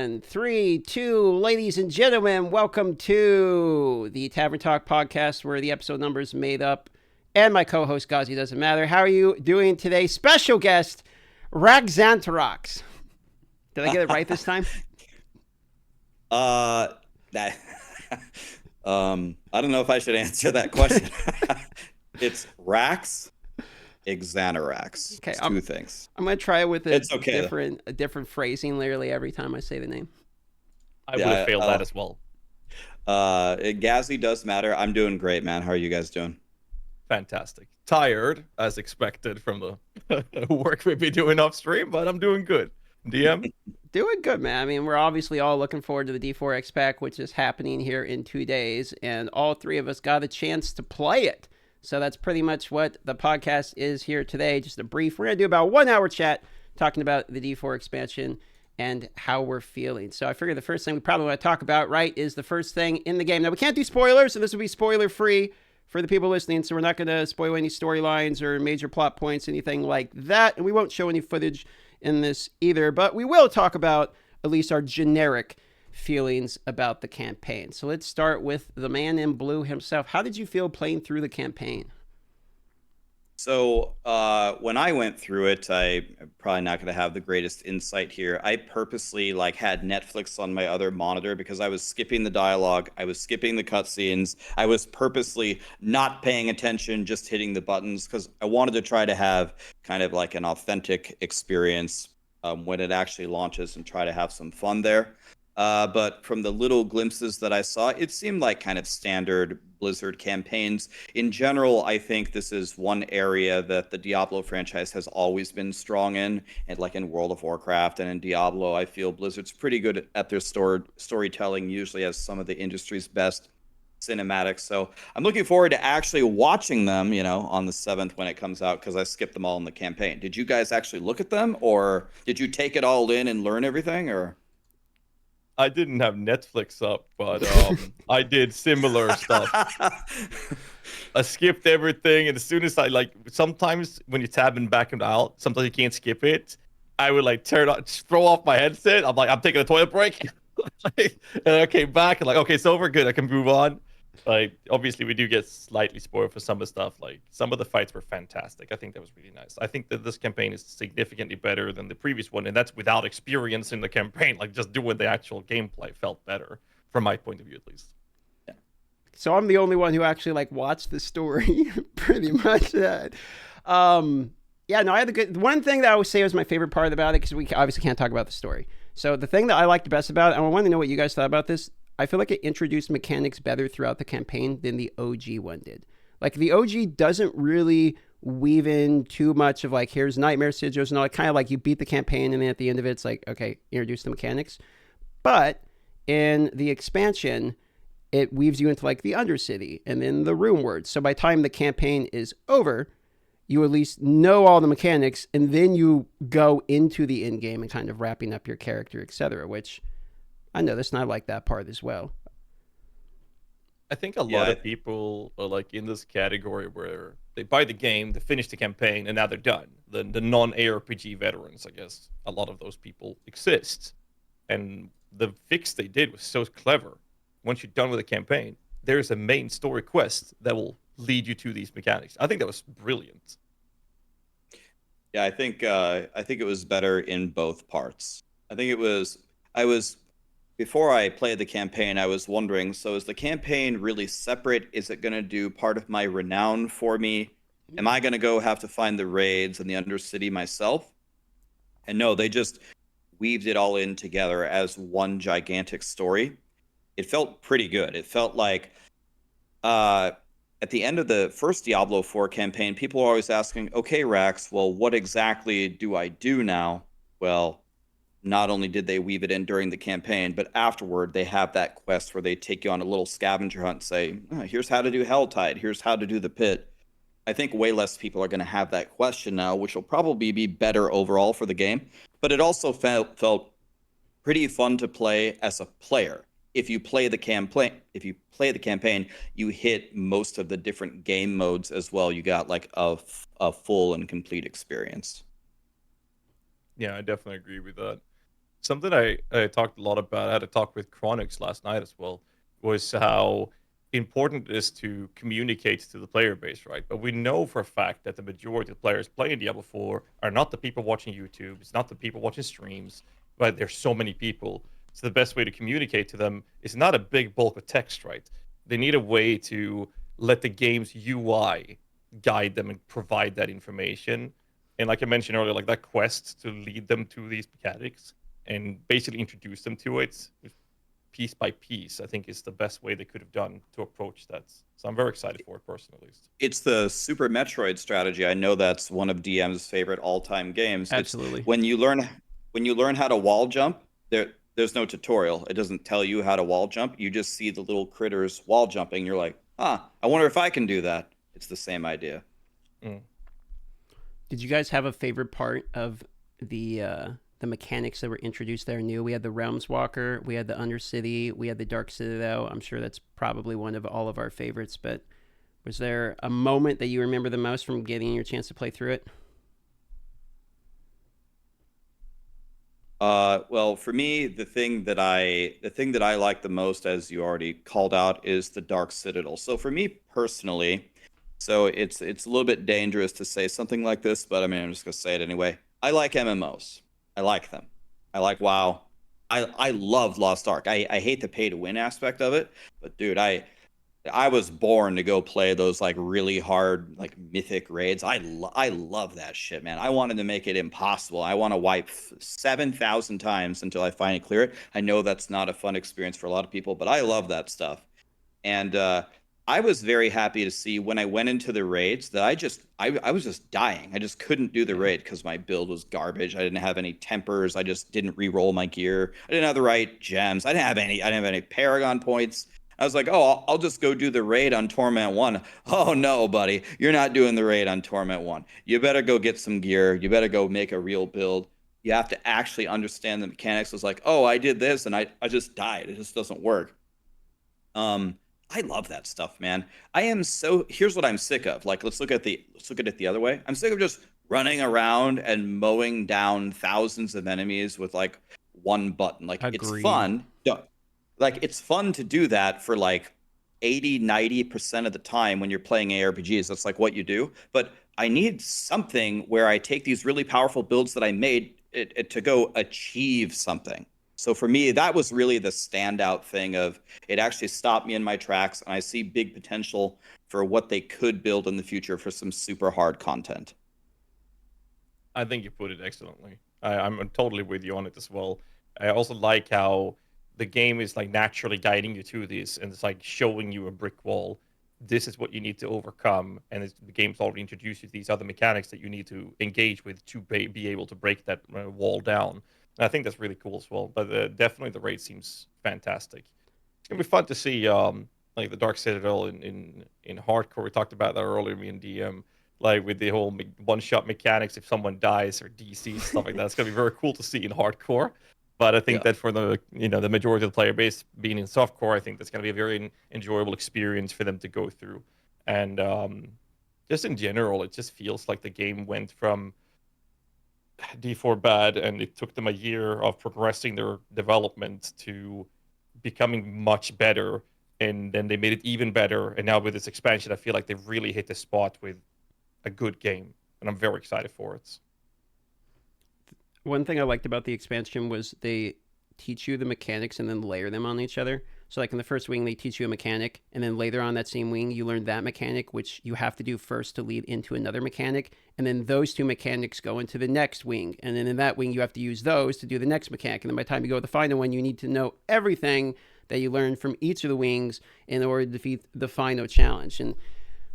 And 3, 2, ladies and gentlemen, welcome to the Tavern Talk podcast, where the episode number is made up. And my co-host, GHAZZY, doesn't matter. How are you doing today? Special guest, Raxantarox. Did I get it right this time? That I don't know if I should answer that question. It's Rax, Xanarax. Okay, It's two things. I'm gonna try it with It's okay, a different phrasing literally every time I say the name. I would have failed that as well. GHAZZY does matter. I'm doing great, man. How are you guys doing? Fantastic. Tired, as expected, from the work we've been doing off stream, but I'm doing good. DM? Doing good, man. I mean, we're obviously all looking forward to the D4X pack, which is happening here in 2 days, and all three of us got a chance to play it. So that's pretty much what the podcast is here today. Just a brief. We're going to do about 1 hour chat talking about the D4 expansion and how we're feeling. So I figure the first thing we probably want to talk about, right, is the first thing in the game. Now, we can't do spoilers, so this will be spoiler-free for the people listening, so we're not going to spoil any storylines or major plot points, anything like that, and we won't show any footage in this either, but we will talk about at least our generic feelings about the campaign. So let's start with the man in blue himself. How did you feel playing through the campaign? So when I went through it, I'm probably not going to have the greatest insight here. I purposely had Netflix on my other monitor because I was skipping the dialogue, I was skipping the cutscenes, I was purposely not paying attention, just hitting the buttons because I wanted to try to have kind of like an authentic experience when it actually launches and try to have some fun there. But from the little glimpses that I saw, it seemed like kind of standard Blizzard campaigns. In general, I think this is one area that the Diablo franchise has always been strong in, and like in World of Warcraft and in Diablo, I feel Blizzard's pretty good at their storytelling, usually has some of the industry's best cinematics. So I'm looking forward to actually watching them, on the 7th when it comes out, because I skipped them all in the campaign. Did you guys actually look at them, or did you take it all in and learn everything, or? I didn't have Netflix up, but I did similar stuff. I skipped everything, and as soon as sometimes when you're tabbing back and out, sometimes you can't skip it. I would throw off my headset. I'm taking a toilet break. And I came back and okay, it's over, good, I can move on. Obviously we do get slightly spoiled for some of the stuff. Some of the fights were fantastic. I think that was really nice. I think that this campaign is significantly better than the previous one, and that's without experience in the campaign. Just doing the actual gameplay felt better from my point of view, at least. Yeah. So I'm the only one who actually watched the story pretty much. Yeah, no, I had the good one thing that I would say was my favorite part about it, because we obviously can't talk about the story. So the thing that I liked best about it, and I wanted to know what you guys thought about this, I feel like it introduced mechanics better throughout the campaign than the OG one did. The OG doesn't really weave in too much of here's nightmare sigils and all. Kind of you beat the campaign, and then at the end of it, it's okay, introduce the mechanics. But in the expansion, it weaves you into the Undercity and then the Rune World. So by the time the campaign is over, you at least know all the mechanics, and then you go into the end game and kind of wrapping up your character, etc., which I know that's not that part as well. I think a lot of people are in this category where they buy the game, they finish the campaign, and now they're done. The non-ARPG veterans, I guess, a lot of those people exist. And the fix they did was so clever. Once you're done with the campaign, there's a main story quest that will lead you to these mechanics. I think that was brilliant. Yeah, I think it was better in both parts. Before I played the campaign, I was wondering, so is the campaign really separate? Is it going to do part of my renown for me? Am I going to have to find the raids and the Undercity myself? And no, they just weaved it all in together as one gigantic story. It felt pretty good. It felt like at the end of the first Diablo 4 campaign, people are always asking, okay, Rax, well, what exactly do I do now? Well, not only did they weave it in during the campaign, but afterward they have that quest where they take you on a little scavenger hunt and say, here's how to do Helltide, here's how to do the pit. I think way less people are going to have that question now, which will probably be better overall for the game. But it also felt pretty fun to play as a player. If you play the campaign, you hit most of the different game modes as well. You got a full and complete experience. Yeah, I definitely agree with that. Something I talked a lot about, I had a talk with Chronix last night as well, was how important it is to communicate to the player base, right? But we know for a fact that the majority of players playing Diablo 4 are not the people watching YouTube, it's not the people watching streams, but there's so many people. So the best way to communicate to them is not a big bulk of text, right? They need a way to let the game's UI guide them and provide that information. And like I mentioned earlier, like that quest to lead them to these mechanics and basically introduce them to it piece by piece, I think is the best way they could have done to approach that. So I'm very excited for it personally, at least. It's the Super Metroid strategy. I know that's one of DM's favorite all-time games. It's Absolutely. when you learn how to wall jump, there's no tutorial. It doesn't tell you how to wall jump. You just see the little critters wall jumping. You're like, I wonder if I can do that. It's the same idea. Mm. Did you guys have a favorite part of the mechanics that were introduced there new? We had the Realms Walker, we had the Undercity, we had the Dark Citadel. I'm sure that's probably one of all of our favorites, but was there a moment that you remember the most from getting your chance to play through it? Well, for me, the thing that I like the most, as you already called out, is the Dark Citadel. So for me personally, so it's a little bit dangerous to say something like this, but I mean, I'm just gonna say it anyway. I like MMOs. I like them. I like WoW. I love Lost Ark. I hate the pay to win aspect of it, but dude, I was born to go play those like really hard like mythic raids. I love that shit, man. I wanted to make it impossible. I want to wipe 7,000 times until I finally clear it. I know that's not a fun experience for a lot of people, but I love that stuff. And I was very happy to see when I went into the raids that I was just dying. I just couldn't do the raid because my build was garbage. I didn't have any tempers. I just didn't re-roll my gear. I didn't have the right gems. I didn't have any Paragon points. I was like, oh, I'll just go do the raid on Torment 1. Oh, no, buddy. You're not doing the raid on Torment 1. You better go get some gear. You better go make a real build. You have to actually understand the mechanics. It's like, oh, I did this and I just died. It just doesn't work. Um, I love that stuff, man. Here's what I'm sick of. Like, let's look at it the other way. I'm sick of just running around and mowing down thousands of enemies with like one button. Like it's Agreed. fun. Like it's fun to do that for like 80-90% of the time when you're playing ARPGs. That's like what you do. But I need something where I take these really powerful builds that I made to go achieve something. So for me, that was really the standout thing of it actually stopped me in my tracks, and I see big potential for what they could build in the future for some super hard content. I think you put it excellently. I'm totally with you on it as well. I also like how the game is like naturally guiding you to this, and it's like showing you a brick wall. This is what you need to overcome, and the game's already introduced you to these other mechanics that you need to engage with to be able to break that wall down. And I think that's really cool as well. But definitely the raid seems fantastic. It's gonna be fun to see like the Dark Citadel in hardcore. We talked about that earlier, me and DM, like with the whole one-shot mechanics if someone dies or DC stuff like that. It's gonna be very cool to see in hardcore. But I think Yeah. that for the the majority of the player base being in softcore, I think that's gonna be a very enjoyable experience for them to go through. And just in general, it just feels like the game went from D4 bad, and it took them a year of progressing their development to becoming much better, and then they made it even better. And now with this expansion, I feel like they've really hit the spot with a good game, and I'm very excited for it. One thing I liked about the expansion was they teach you the mechanics and then layer them on each other. So, like in the first wing, they teach you a mechanic, and then later on that same wing, you learn that mechanic, which you have to do first to lead into another mechanic. And then those two mechanics go into the next wing. And then in that wing, you have to use those to do the next mechanic. And then by the time you go to the final one, you need to know everything that you learned from each of the wings in order to defeat the final challenge. And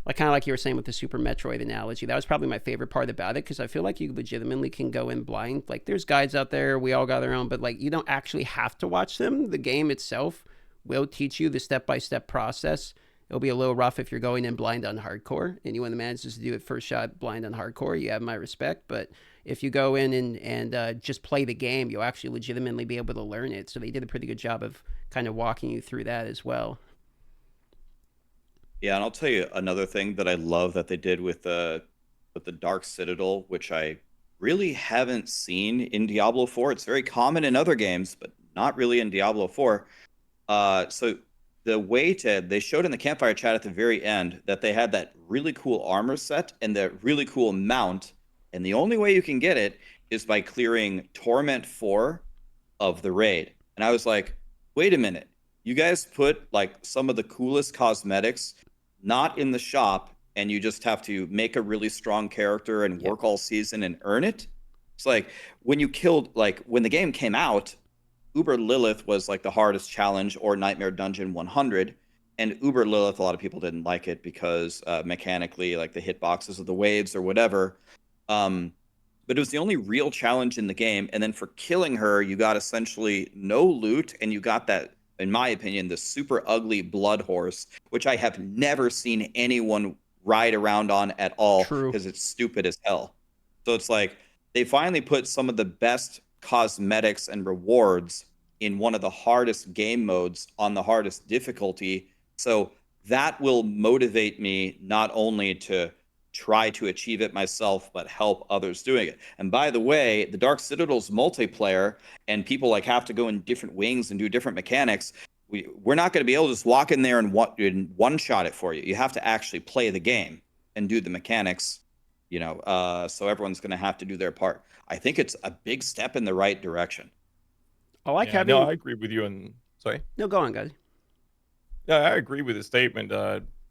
like kind of like you were saying with the Super Metroid analogy, that was probably my favorite part about it because I feel like you legitimately can go in blind. Like there's guides out there, we all got our own, but like you don't actually have to watch them. The game itself will teach you the step-by-step process. It'll be a little rough if you're going in blind on hardcore. Anyone that manages to do it first shot blind on hardcore, you have my respect. But if you go in and just play the game, you'll actually legitimately be able to learn it. So they did a pretty good job of kind of walking you through that as well. Yeah, and I'll tell you another thing that I love that they did with the Dark Citadel, which really haven't seen in Diablo 4. It's very common in other games, but not really in Diablo 4. So the way to they showed in the campfire chat at the very end that they had that really cool armor set and the really cool mount, and the only way you can get it is by clearing Torment 4 of the raid. And I was like, wait a minute. You guys put like some of the coolest cosmetics not in the shop, and you just have to make a really strong character and work all season and earn it. It's like when you killed, like when the game came out, Uber Lilith was like the hardest challenge, or Nightmare Dungeon 100. And Uber Lilith, a lot of people didn't like it because mechanically, like the hitboxes of the waves or whatever. Um, but it was the only real challenge in the game. And then for killing her, you got essentially no loot, and you got that, in my opinion, the super ugly blood horse, which I have never seen anyone ride around on at all True. because it's stupid as hell. So it's like they finally put some of the best cosmetics and rewards in one of the hardest game modes on the hardest difficulty. So that will motivate me not only to try to achieve it myself, but help others doing it. And by the way, the Dark Citadel's multiplayer, and people like have to go in different wings and do different mechanics. We're not going to be able to just walk in there and one shot it for you. You have to actually play the game and do the mechanics, so everyone's going to have to do their part. I think it's a big step in the right direction. I like having. No, I agree with you. And sorry. No, go on, guys. Yeah, I agree with the statement.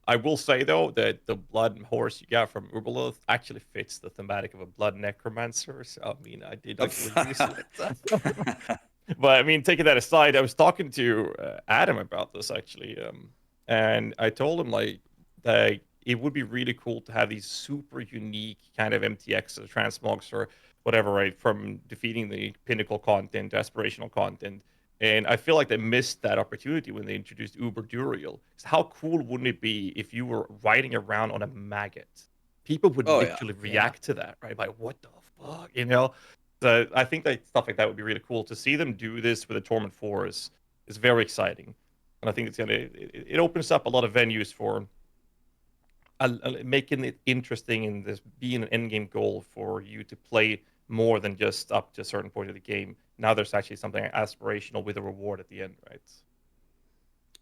I will say though that the blood horse you got from Uberlith actually fits the thematic of a blood necromancer. So I mean, I did actually use it. But I mean, taking that aside, I was talking to Adam about this actually, and I told him like that it would be really cool to have these super unique kind of MTX or transmogs or whatever, right, from defeating the pinnacle content, aspirational content. And I feel like they missed that opportunity when they introduced Uber Duriel. So how cool wouldn't it be if you were riding around on a maggot? People would literally react to that, right? Like, what the fuck, So I think that stuff like that would be really cool. To see them do this with a Torment 4 is very exciting. And I think it opens up a lot of venues for making it interesting and this being an end game goal for you to play more than just up to a certain point of the game. Now there's actually something aspirational with a reward at the end, right?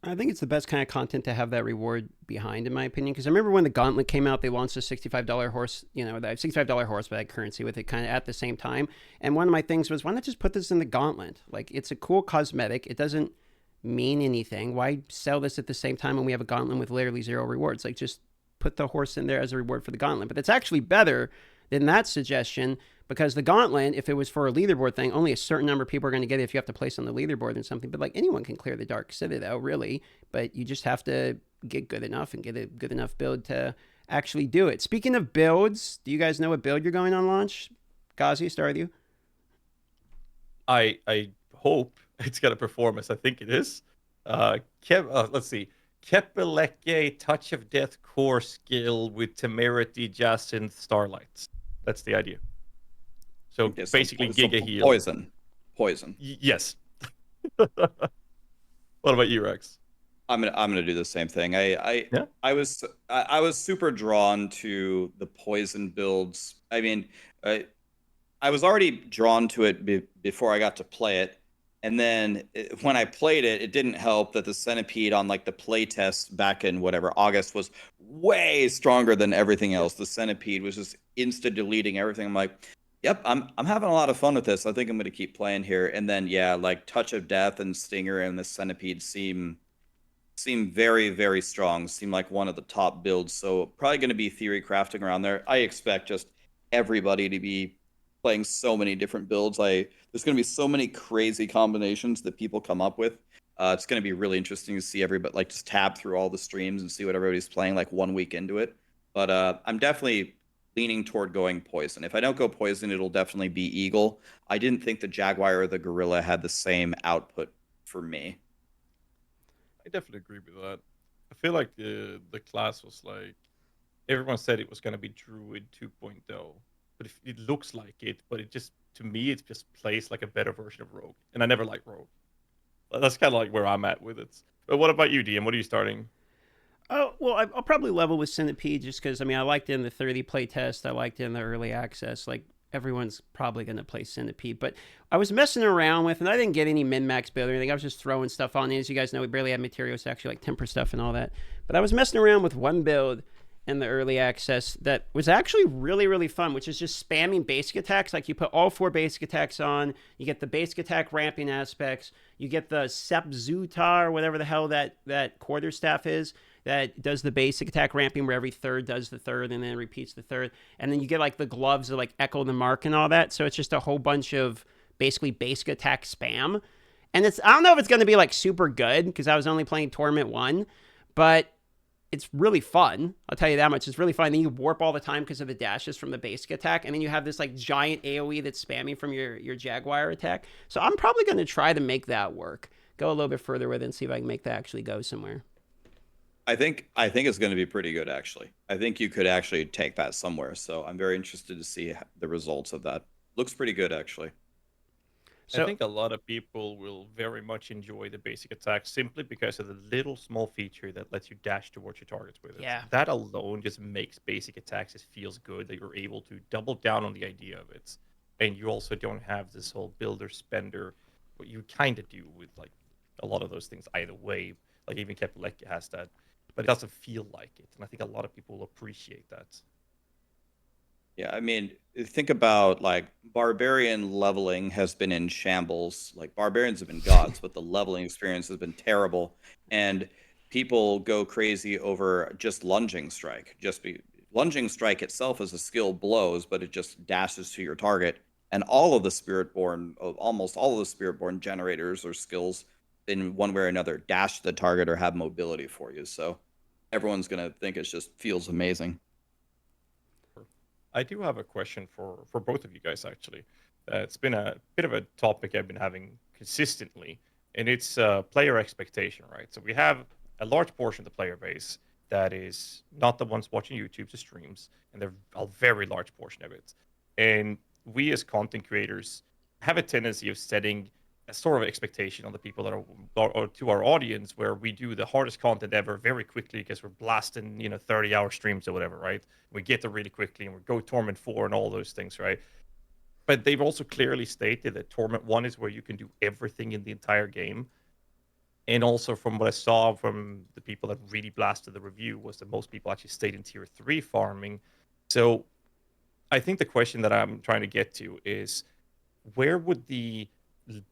I think it's the best kind of content to have that reward behind, in my opinion. Because I remember when the Gauntlet came out, they launched a $65 horse, that $65 horse bag currency with it kind of at the same time. And one of my things was, why not just put this in the Gauntlet? Like, it's a cool cosmetic. It doesn't mean anything. Why sell this at the same time when we have a Gauntlet with literally 0 rewards? Like, just put the horse in there as a reward for the Gauntlet. But it's actually better than that suggestion, because the Gauntlet, if it was for a leaderboard thing, only a certain number of people are going to get it if you have to place on the leaderboard and something. But like, anyone can clear the Dark Citadel, really. But you just have to get good enough and get a good enough build to actually do it. Speaking of builds, do you guys know what build you're going on launch? GHAZZY, start with you. I hope it's going to perform as I think it is. Let's see. Kepeleke, Touch of Death core skill with Temerity, Jacinth, Starlights. That's the idea. So basically, Giga Heal. Poison. Yes. What about you, Rex? I'm gonna do the same thing. I was super drawn to the poison builds. I mean, I was already drawn to it before I got to play it, and then when I played it, it didn't help that the Centipede on like the play test back in whatever August was way stronger than everything else. The Centipede was just insta deleting everything. I'm like, yep, I'm having a lot of fun with this. I think I'm going to keep playing here. And then like Touch of Death and Stinger and the Centipede seem very, very strong. Seem like one of the top builds. So probably going to be theory crafting around there. I expect just everybody to be playing so many different builds. There's going to be so many crazy combinations that people come up with. It's going to be really interesting to see everybody, like, just tab through all the streams and see what everybody's playing like 1 week into it. But I'm definitely leaning toward going poison. If I don't go poison, it'll definitely be eagle. I didn't think the jaguar or the gorilla had the same output for me. I definitely agree with that. I feel like the class was like, everyone said it was going to be Druid 2.0, but it looks like it, but it just, to me, it just plays like a better version of Rogue, and I never liked Rogue. That's kind of like where I'm at with it. But what about you, DM? What are you starting? Oh, well, I'll probably level with Centipede just because, I mean, I liked it in the 30 play test. I liked it in the early access. Like, everyone's probably going to play Centipede. But I was messing around with, and I didn't get any min-max build or anything. I was just throwing stuff on. As you guys know, we barely had materials to actually like temper stuff and all that. But I was messing around with one build in the early access that was actually really, really fun, which is just spamming basic attacks. Like you put all 4 basic attacks on, you get the basic attack ramping aspects, you get the Sepzuta or whatever the hell that quarterstaff is, that does the basic attack ramping where every third does the third and then repeats the third. And then you get like the gloves that like echo the mark and all that. So it's just a whole bunch of basically basic attack spam. And I don't know if it's going to be like super good because I was only playing Torment 1, but it's really fun. I'll tell you that much. It's really fun. Then you warp all the time because of the dashes from the basic attack. And then you have this like giant AoE that's spamming from your Jaguar attack. So I'm probably going to try to make that work. Go a little bit further with it and see if I can make that actually go somewhere. I think it's going to be pretty good, actually. I think you could actually take that somewhere. So I'm very interested to see the results of that. Looks pretty good, actually. I think a lot of people will very much enjoy the basic attack simply because of the little small feature that lets you dash towards your targets with it. Yeah. That alone just makes basic attacks, it feels good that you're able to double down on the idea of it. And you also don't have this whole builder spender, what you kind of do with like a lot of those things either way. Like even Kepalek has that, but it doesn't feel like it. And I think a lot of people will appreciate that. Yeah, I mean, think about like barbarian leveling has been in shambles. Like barbarians have been gods, but the leveling experience has been terrible. And people go crazy over just lunging strike. Lunging strike itself as a skill blows, but it just dashes to your target. And all of the almost all of the Spiritborn generators or skills in one way or another dash to the target or have mobility for you. So everyone's gonna think it just feels amazing. I do have a question for both of you guys, actually. It's been a bit of a topic I've been having consistently, and it's player expectation, right? So we have a large portion of the player base that is not the ones watching YouTube's streams, and they're a very large portion of it. And we as content creators have a tendency of setting a sort of expectation on the people that are or to our audience, where we do the hardest content ever very quickly because we're blasting 30-hour streams or whatever, right? We get there really quickly and we go Torment 4 and all those things, right? But they've also clearly stated that Torment 1 is where you can do everything in the entire game. And also from what I saw from the people that really blasted the review was that most people actually stayed in tier 3 farming. So I think the question that I'm trying to get to is, where would the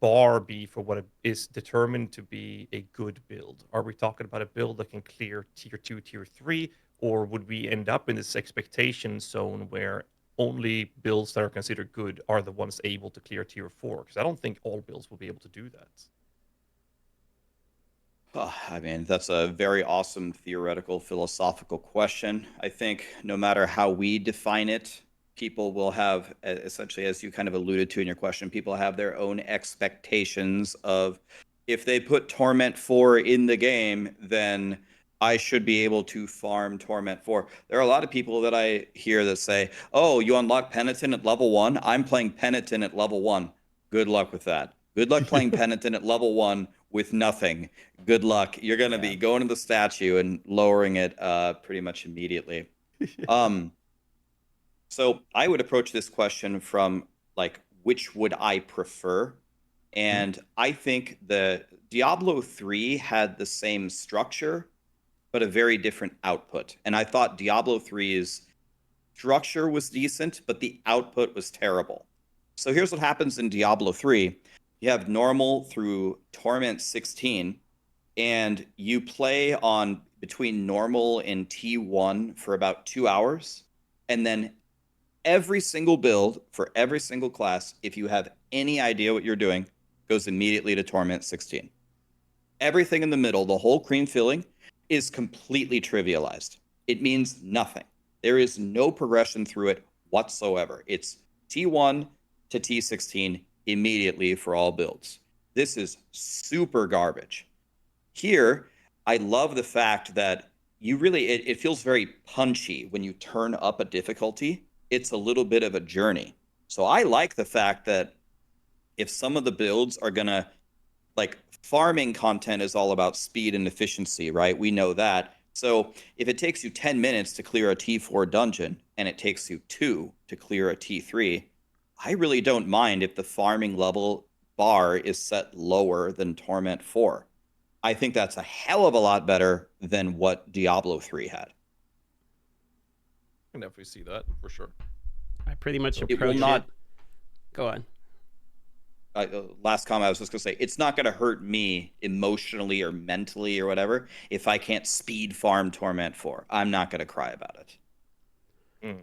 bar be for what is determined to be a good build? Are we talking about a build that can clear tier 2, tier 3, or would we end up in this expectation zone where only builds that are considered good are the ones able to clear tier 4? Because I don't think all builds will be able to do that. I mean, that's a very awesome theoretical, philosophical question. I think no matter how we define it, people will have, essentially, as you kind of alluded to in your question, people have their own expectations of, if they put Torment 4 in the game, then I should be able to farm Torment 4. There are a lot of people that I hear that say, oh, you unlock Penitent at level 1? I'm playing Penitent at level 1. Good luck with that. Good luck playing Penitent at level 1 with nothing. Good luck. You're going to be going to the statue and lowering it pretty much immediately. So I would approach this question from like, which would I prefer? And I think the Diablo 3 had the same structure, but a very different output. And I thought Diablo 3's structure was decent, but the output was terrible. So here's what happens in Diablo 3. You have normal through Torment 16, and you play on between normal and T1 for about 2 hours. And then every single build for every single class, if you have any idea what you're doing, goes immediately to Torment 16. Everything in the middle, the whole cream filling, is completely trivialized. It means nothing. There is no progression through it whatsoever. It's T1 to T16 immediately for all builds. This is super garbage. Here, I love the fact that you really, it feels very punchy when you turn up a difficulty. It's a little bit of a journey. So I like the fact that if some of the builds are gonna, like, farming content is all about speed and efficiency, right? We know that. So if it takes you 10 minutes to clear a T4 dungeon and it takes you 2 to clear a T3, I really don't mind if the farming level bar is set lower than Torment 4. I think that's a hell of a lot better than what Diablo 3 had. I can definitely see that for sure. I pretty much It will approach not. it. Go on. Last comment I was just gonna say, it's not gonna hurt me emotionally or mentally or whatever if I can't speed farm Torment 4. I'm not gonna cry about it. Mm.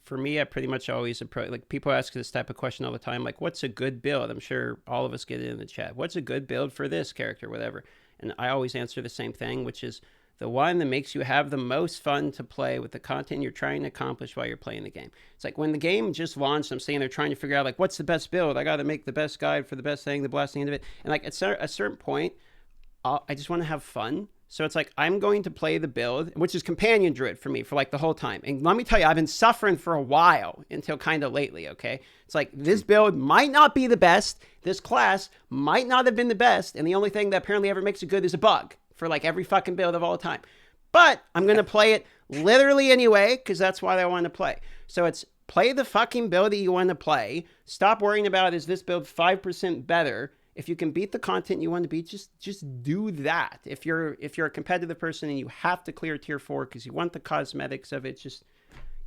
For me, I pretty much always approach, like, people ask this type of question all the time, like, what's a good build? I'm sure all of us get it in the chat. What's a good build for this character, whatever? And I always answer the same thing, which is the one that makes you have the most fun to play with the content you're trying to accomplish while you're playing the game. It's like when the game just launched, I'm saying they're trying to figure out, like, what's the best build? I got to make the best guide for the best thing, the blasting end of it. And, like, at a certain point, I just want to have fun. So it's like, I'm going to play the build, which is Companion Druid for me for like the whole time. And let me tell you, I've been suffering for a while until kind of lately, okay? It's like, this build might not be the best. This class might not have been the best. And the only thing that apparently ever makes it good is a bug for like every fucking build of all time. But I'm going to play it literally anyway, because that's why I want to play. So it's play the fucking build that you want to play. Stop worrying about, is this build 5% better? If you can beat the content you want to beat, just do that. If you're a competitive person and you have to clear tier 4 because you want the cosmetics of it, just,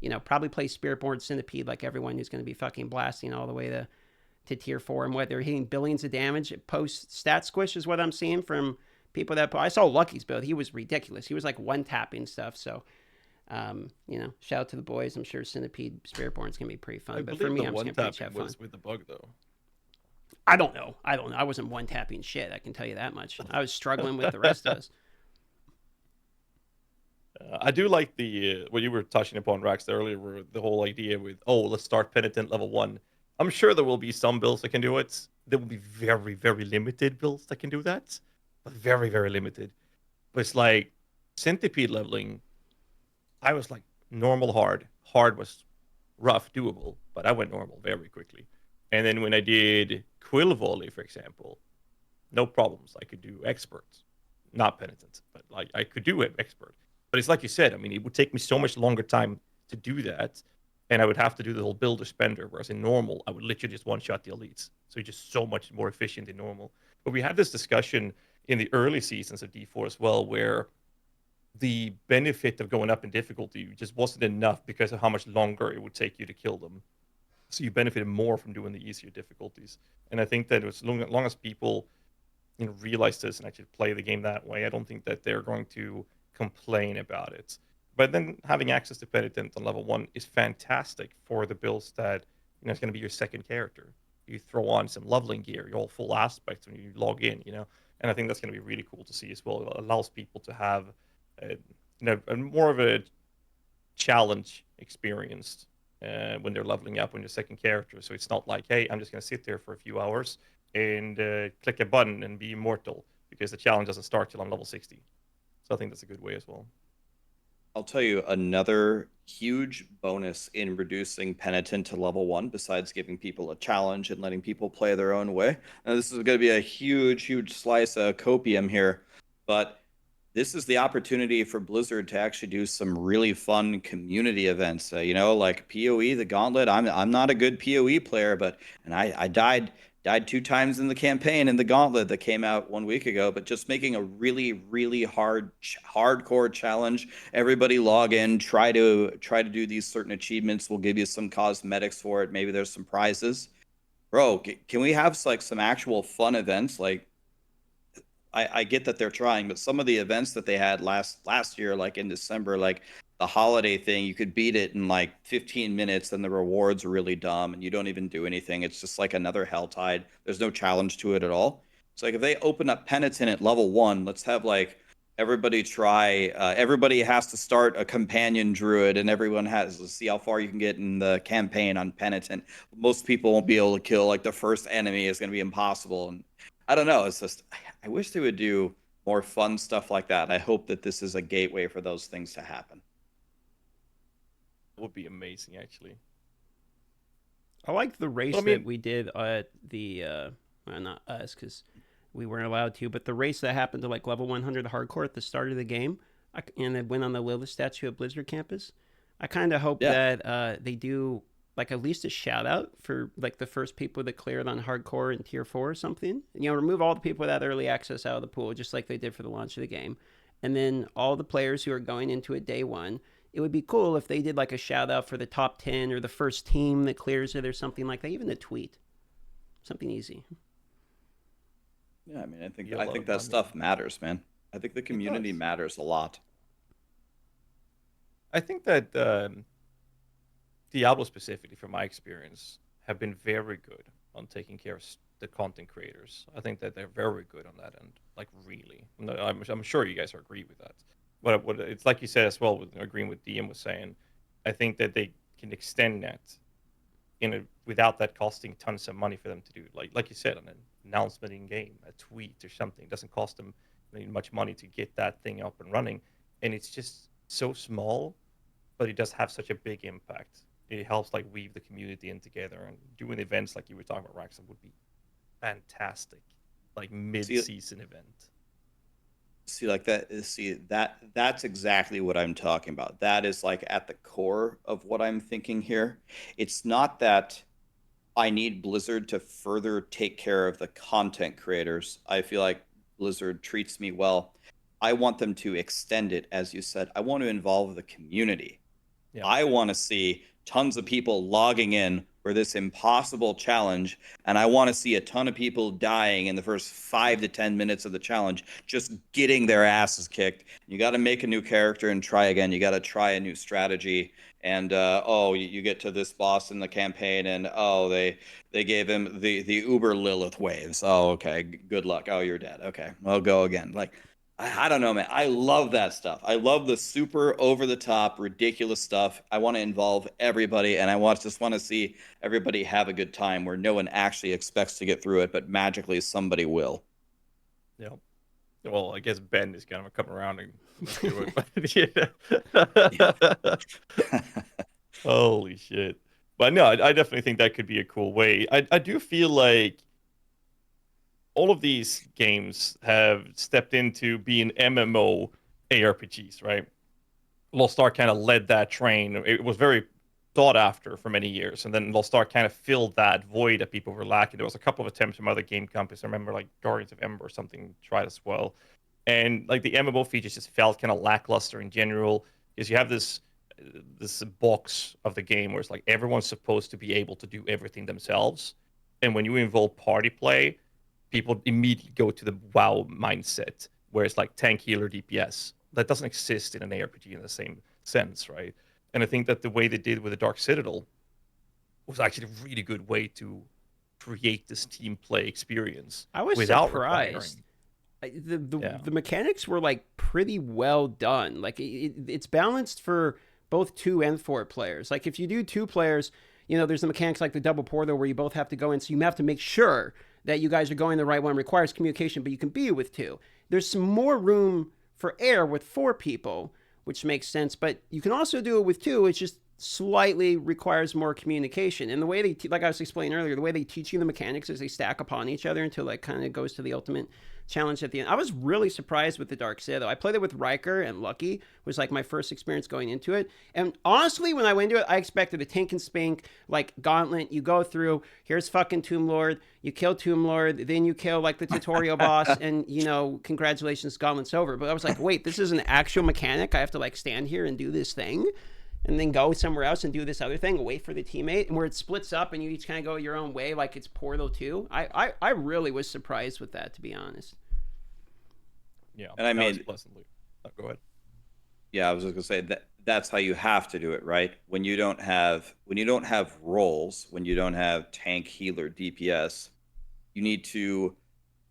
you know, probably play Spiritborn Centipede like everyone who's going to be fucking blasting all the way to tier 4. And what they're hitting billions of damage post stat squish is what I'm seeing from people that I saw Lucky's build. He was ridiculous. He was like one tapping stuff. So, you know, shout out to the boys. I'm sure Centipede Spiritborn's going to be pretty fun. But for me, I'm just going to have fun. With the bug though. I don't know. I wasn't one tapping shit. I can tell you that much. I was struggling with the rest of us. I do like the what you were touching upon, Rax, earlier, where the whole idea with, let's start Penitent level 1. I'm sure there will be some builds that can do it. There will be very, very limited builds that can do that. But very, very limited. But it's like Centipede leveling, I was like normal hard. Hard was rough, doable, but I went normal very quickly. And then when I did Quill Volley, for example, no problems. I could do expert, not penitent, but like I could do it expert. But it's like you said, I mean, it would take me so much longer time to do that, and I would have to do the whole builder spender. Whereas in normal, I would literally just one shot the elites. So you're just so much more efficient in normal. But we had this discussion in the early seasons of D4 as well, where the benefit of going up in difficulty just wasn't enough because of how much longer it would take you to kill them. So you benefited more from doing the easier difficulties. And I think that as long as people, you know, realize this and actually play the game that way, I don't think that they're going to complain about it. But then having access to Penitent on level 1 is fantastic for the builds that, you know, it's going to be your second character. You throw on some leveling gear, your all full aspects when you log in, you know. And I think that's going to be really cool to see as well. It allows people to have, you know, more of a challenge experience when they're leveling up on your second character. So it's not like, hey, I'm just going to sit there for a few hours and click a button and be immortal, because the challenge doesn't start till I'm level 60. So I think that's a good way as well. I'll tell you another huge bonus in reducing Penitent to level 1, besides giving people a challenge and letting people play their own way. Now, this is going to be a huge slice of copium here, but this is the opportunity for Blizzard to actually do some really fun community events. You know, like PoE, the Gauntlet. I'm not a good PoE player, but I died 2 times in the campaign in the Gauntlet that came out 1 week ago. But just making a really hardcore challenge. Everybody log in, try to do these certain achievements. We'll give you some cosmetics for it. Maybe there's some prizes. Bro, can we have like some actual fun events? Like, I get that they're trying, but some of the events that they had last year, like in December, like the holiday thing, you could beat it in like 15 minutes, and the rewards are really dumb, and you don't even do anything. It's just like another Helltide. There's no challenge to it at all. It's like if they open up Penitent at level 1, let's have like everybody try. Everybody has to start a companion druid, and everyone has to see how far you can get in the campaign on Penitent. Most people won't be able to kill like the first enemy. Is going to be impossible, and I don't know. It's just, I wish they would do more fun stuff like that. I hope that this is a gateway for those things to happen. It would be amazing, actually. I like the race that we did at the, well, not us, because we weren't allowed to, but the race that happened to like level 100 hardcore at the start of the game, and it went on the Lilith statue at Blizzard campus. I kind of hope that they do like at least a shout out for like the first people that cleared on hardcore in tier 4 or something. You know, remove all the people without early access out of the pool, just like they did for the launch of the game. And then all the players who are going into it day one, it would be cool if they did like a shout out for the top 10 or the first team that clears it or something like that. Even a tweet, something easy. Yeah, I mean, I think Yeah, a lot of that money. stuff matters, man. I think the community does. matters a lot. I think that Diablo specifically, from my experience, have been very good on taking care of the content creators. I think that they're very good on that end, like really. I'm sure you guys agree with that. But what it's like you said as well, with agreeing with DM was saying, I think that they can extend that without that costing tons of money for them to do. Like you said, an announcement in game, a tweet or something. It doesn't cost them much money to get that thing up and running, and it's just so small, but it does have such a big impact. It helps like weave the community in together, and doing events like you were talking about, Raxon, would be fantastic, like mid-season event. See, like that. See that's exactly what I'm talking about. That is like at the core of what I'm thinking here. It's not that I need Blizzard to further take care of the content creators. I feel like Blizzard treats me well. I want them to extend it, as you said. I want to involve the community. Yeah. I want to see tons of people logging in for this impossible challenge, and I want to see a ton of people dying in the first 5 to 10 minutes of the challenge, just getting their asses kicked. You got to make a new character and try again. You got to try a new strategy. And you get to this boss in the campaign, and they gave him the Uber Lilith waves. Oh, okay, good luck. Oh, you're dead. Okay, well, go again. Like, I don't know, man. I love that stuff. I love the super over the top, ridiculous stuff. I want to involve everybody, and I just want to see everybody have a good time where no one actually expects to get through it, but magically somebody will. Yeah. Well, I guess Ben is kind of coming around and do it. Holy shit. But no, I definitely think that could be a cool way. I do feel like all of these games have stepped into being MMO ARPGs, right? Lost Ark kind of led that train. It was very sought after for many years, and then Lost Ark kind of filled that void that people were lacking. There was a couple of attempts from other game companies. I remember like Guardians of Ember or something tried as well, and like the MMO features just felt kind of lackluster in general because you have this box of the game where it's like everyone's supposed to be able to do everything themselves, and when you involve party play, people immediately go to the WoW mindset where it's like tank, healer, DPS. That doesn't exist in an ARPG in the same sense, right? And I think that the way they did with the Dark Citadel was actually a really good way to create this team play experience. I was without surprised. requiring. The mechanics were like pretty well done. Like it's balanced for both 2 and 4 players. Like if you do 2 players, you know, there's the mechanics like the double portal where you both have to go in, so you have to make sure that you guys are going the right one. Requires communication, but you can be with 2. There's some more room for air with 4 people, which makes sense, but you can also do it with 2. It's just slightly requires more communication. And the way they, like I was explaining earlier, the way they teach you the mechanics is they stack upon each other until like kind of goes to the ultimate challenge at the end. I was really surprised with the Dark Citadel. I played it with Riker and Lucky, was like my first experience going into it. And honestly, when I went into it, I expected a tank and spank, like gauntlet. You go through, here's fucking Tomb Lord, you kill Tomb Lord, then you kill like the tutorial boss, and you know, congratulations, gauntlet's over. But I was like, wait, this is an actual mechanic. I have to like stand here and do this thing and then go somewhere else and do this other thing, wait for the teammate, and where it splits up and you each kind of go your own way, like it's Portal 2. I really was surprised with that, to be honest. Yeah, and I mean, pleasantly. Oh, go ahead. Yeah, I was just gonna say that's how you have to do it, right? When you don't have roles, when you don't have tank, healer, DPS, you need to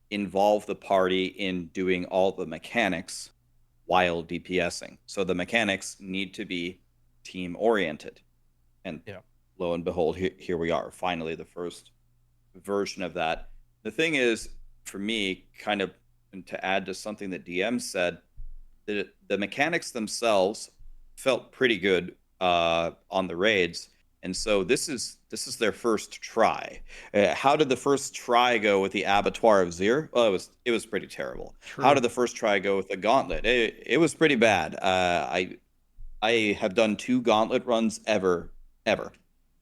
involve the party in doing all the mechanics while DPSing. So the mechanics need to be team oriented. And lo and behold, here we are, finally the first version of that. The thing is, for me, kind of to add to something that DM said, the mechanics themselves felt pretty good on the raids. And so this is their first try. How did the first try go with the Abattoir of Zir? Well, it was pretty terrible. True. How did the first try go with the Gauntlet? It was pretty bad. I have done 2 Gauntlet runs ever.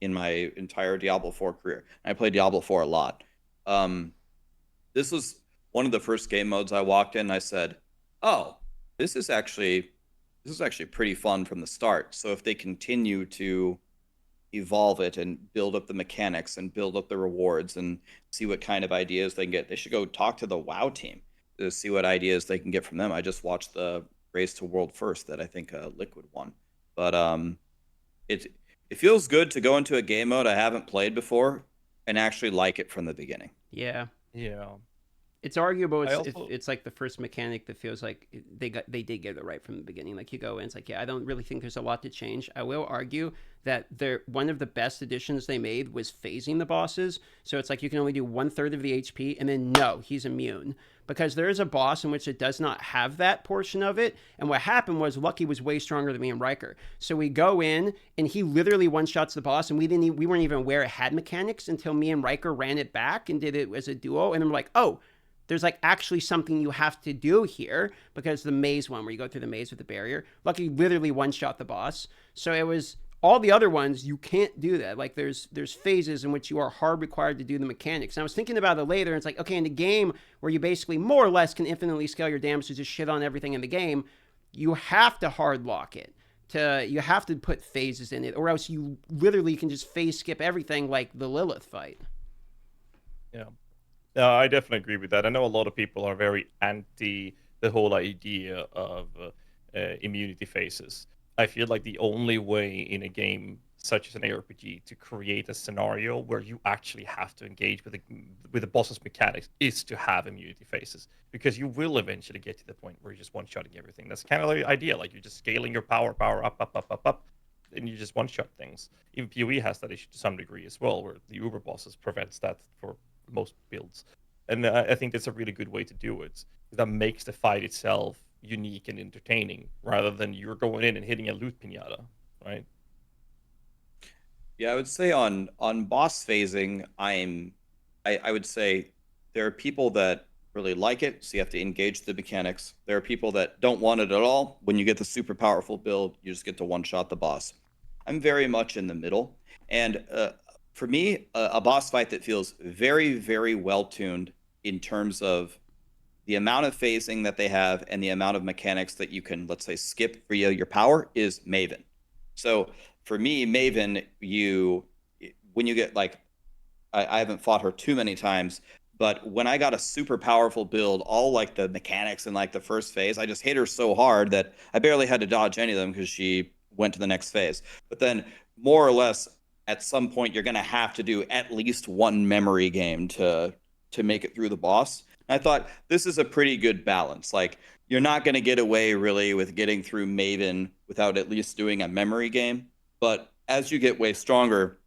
in my entire Diablo 4 career. And I played Diablo 4 a lot. Um, this was one of the first game modes I walked in. And I said, "Oh, this is actually pretty fun from the start." So if they continue to evolve it and build up the mechanics and build up the rewards and see what kind of ideas they can get, they should go talk to the WoW team to see what ideas they can get from them. I just watched the Race to World First that I think Liquid won, but it it feels good to go into a game mode I haven't played before and actually like it from the beginning. Yeah. Yeah. It's arguable. I If also it's like the first mechanic that feels like they did get it right from the beginning. Like you go in, it's like, yeah, I don't really think there's a lot to change. I will argue that one of the best additions they made was phasing the bosses. So it's like you can only do 1/3 of the HP, and then no, he's immune, because there is a boss in which it does not have that portion of it. And what happened was Lucky was way stronger than me and Riker. So we go in and he literally one shots the boss, and we weren't even aware it had mechanics until me and Riker ran it back and did it as a duo, and then we're like, oh, there's like actually something you have to do here, because the maze one where you go through the maze with the barrier, Lucky literally one shot the boss. So it was all the other ones you can't do that. Like there's phases in which you are hard required to do the mechanics. And I was thinking about it later, and it's like, okay, in the game where you basically more or less can infinitely scale your damage to just shit on everything in the game, you have to hard lock it. You have to put phases in it, or else you literally can just phase skip everything, like the Lilith fight. Yeah. No, I definitely agree with that. I know a lot of people are very anti the whole idea of immunity phases. I feel like the only way in a game such as an ARPG to create a scenario where you actually have to engage with the boss's mechanics is to have immunity phases, because you will eventually get to the point where you're just one-shotting everything. That's kind of the idea. Like you're just scaling your power up, up, and you just one-shot things. Even PoE has that issue to some degree as well, where the Uber bosses prevents that for most builds. And I think that's a really good way to do it. That makes the fight itself unique and entertaining, rather than you're going in and hitting a loot pinata, right? Yeah, I would say on boss phasing, I would say there are people that really like it, so you have to engage the mechanics. There are people that don't want it at all. When you get the super powerful build, you just get to one shot the boss. I'm very much in the middle, and for me, a boss fight that feels very, very well tuned in terms of the amount of phasing that they have and the amount of mechanics that you can, let's say, skip via your power is Maven. So for me, Maven, when you get like, I haven't fought her too many times, but when I got a super powerful build, all like the mechanics in like the first phase, I just hit her so hard that I barely had to dodge any of them because she went to the next phase. But then more or less at some point you're going to have to do at least one memory game to make it through the boss. And I thought this is a pretty good balance. Like you're not going to get away really with getting through Maven without at least doing a memory game. But as you get way stronger,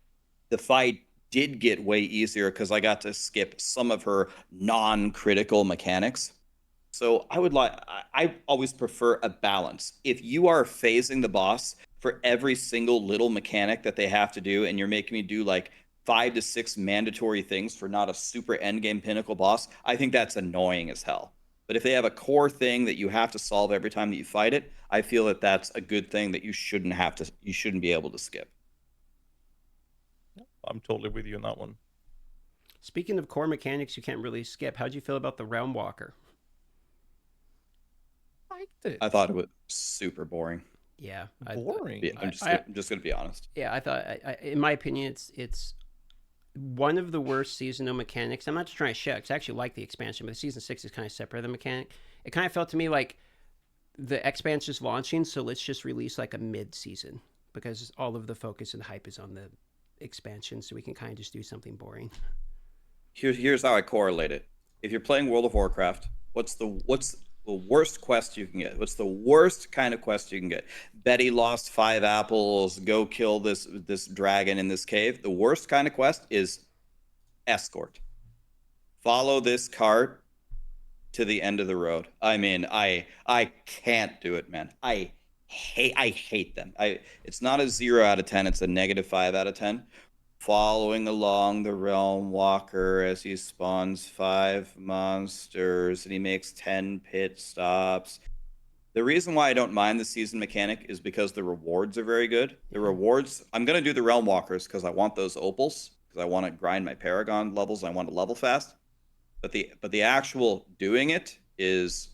the fight did get way easier because I got to skip some of her non-critical mechanics. So I always prefer a balance. If you are phasing the boss for every single little mechanic that they have to do, and you're making me do like 5 to 6 mandatory things for not a super endgame pinnacle boss, I think that's annoying as hell. But if they have a core thing that you have to solve every time that you fight it, I feel that that's a good thing that you shouldn't be able to skip. I'm totally with you on that one. Speaking of core mechanics you can't really skip, how'd you feel about the Realm Walker? Liked it. I thought it was super boring. Yeah, Boring. I'm just gonna be honest. Yeah, I thought, in my opinion, it's one of the worst seasonal mechanics. I'm not just trying to shit, because I actually like the expansion, but the season 6 is kind of separate the mechanic. It kind of felt to me like the expansion's launching, so let's just release like a mid-season, because all of the focus and hype is on the expansion, so we can kind of just do something boring. Here's how I correlate it. If you're playing World of Warcraft, what's the worst quest you can get? What's the worst kind of quest you can get? Betty lost 5 apples. Go kill this dragon in this cave. The worst kind of quest is escort. Follow this cart to the end of the road. I mean, I can't do it, man. I hate them. It's not a 0 out of 10. It's a -5 out of 10. Following along the Realm Walker as he spawns 5 monsters and he makes 10 pit stops. The reason why I don't mind the season mechanic is because the rewards are very good. The rewards, I'm going to do the Realm Walkers because I want those opals, because I want to grind my Paragon levels. I want to level fast. But the actual doing it is,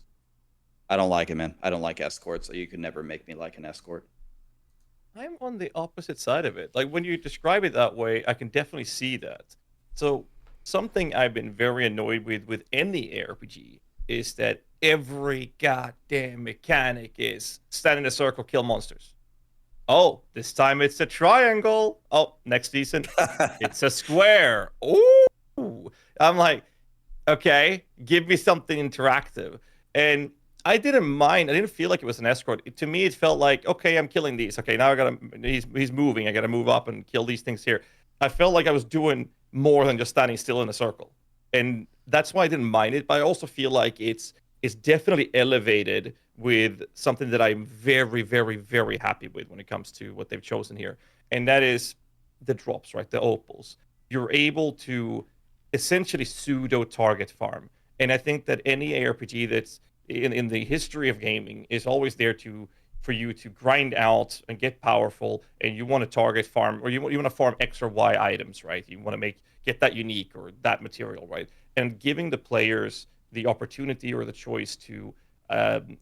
I don't like it, man. I don't like escorts. So you can never make me like an escort. I'm on the opposite side of it. Like when you describe it that way, I can definitely see that. So something I've been very annoyed with any ARPG is that every goddamn mechanic is stand in a circle, kill monsters. Oh, this time it's a triangle. Oh, next season it's a square. Ooh, I'm like, okay, give me something interactive. And I didn't mind. I didn't feel like it was an escort. To me, it felt like, okay, I'm killing these. Okay, now I gotta. He's moving. I gotta move up and kill these things here. I felt like I was doing more than just standing still in a circle, and that's why I didn't mind it. But I also feel like it's definitely elevated with something that I'm very, very, very happy with when it comes to what they've chosen here, and that is the drops, right? The opals. You're able to essentially pseudo target farm. And I think that any ARPG that's in the history of gaming is always there for you to grind out and get powerful, and you want to target farm, or you want to farm X or Y items, right? You want to get that unique or that material, right? And giving the players the opportunity or the choice to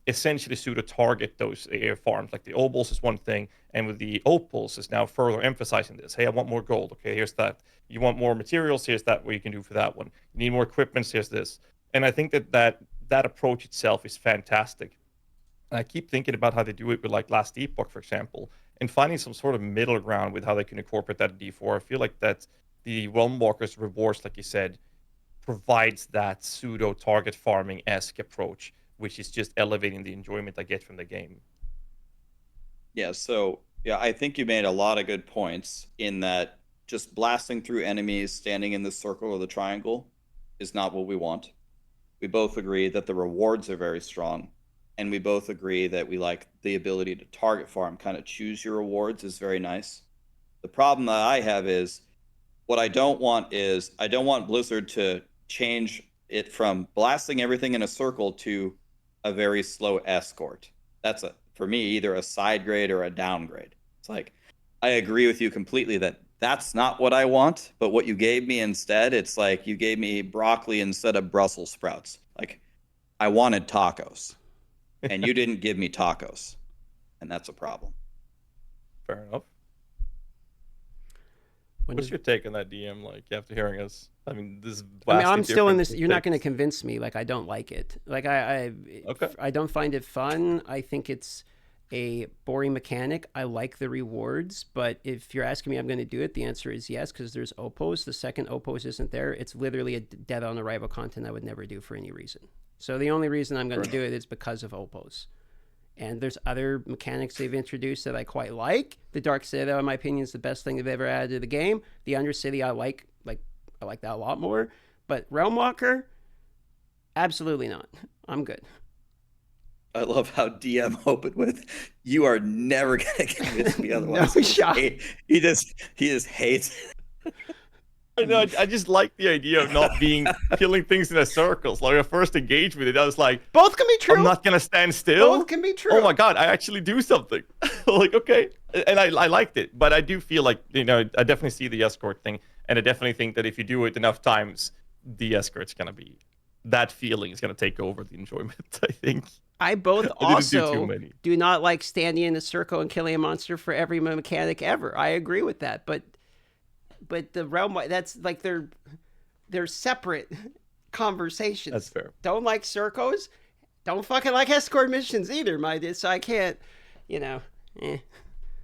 essentially pseudo target those farms, like the opals is one thing, and with the opals is now further emphasizing this. Hey, I want more gold. Okay, here's that. You want more materials? Here's that. What you can do for that one. You need more equipment? Here's this. And I think that approach itself is fantastic. And I keep thinking about how they do it with like Last Epoch, for example, and finding some sort of middle ground with how they can incorporate that in D4. I feel like that the Realm Walkers rewards, like you said, provides that pseudo target farming esque approach, which is just elevating the enjoyment I get from the game. Yeah, so yeah, I think you made a lot of good points in that just blasting through enemies standing in the circle or the triangle is not what we want. We both agree that the rewards are very strong, and we both agree that we like the ability to target farm, kind of choose your rewards is very nice. The problem that I have is what I don't want is I don't want Blizzard to change it from blasting everything in a circle to a very slow escort. That's for me either a side grade or a downgrade. It's like I agree with you completely that that's not what I want, but what you gave me instead, it's like you gave me broccoli instead of Brussels sprouts. Like I wanted tacos, and you didn't give me tacos, and that's a problem. Fair enough. When What's does- your take on that, DM? Like after hearing us, I mean, this. I mean, I'm vastly still in different this. You're not going to takes. convince me. Like I don't like it. Like Okay. I don't find it fun. I think it's a boring mechanic. I like the rewards, but if you're asking me, I'm going to do it. The answer is yes, because there's Opos. The second Opos isn't there. It's literally a dead on arrival content I would never do for any reason. So the only reason I'm going to do it is because of Opos. And there's other mechanics they've introduced that I quite like. The Dark Citadel, in my opinion, is the best thing they've ever added to the game. The Undercity, I like that a lot more. But Realm Walker, absolutely not. I'm good. I love how DM opened with, "You are never gonna convince me otherwise." No shot. He just hates. I know. I just like the idea of not being killing things in a circle. So like I first engaged with it, I was like, Both can be true. I'm not gonna stand still. Both can be true. Oh my god, I actually do something. Like okay, and I liked it, but I do feel like I definitely see the escort thing, and I definitely think that if you do it enough times, the escort's gonna be that feeling is gonna take over the enjoyment. I think. I both I didn't do also too many. do not like standing in a circle and killing a monster for every mechanic ever. I agree with that, but the realm, that's like they're separate conversations. That's fair. Don't like circles. Don't fucking like escort missions either, my dude. So I can't,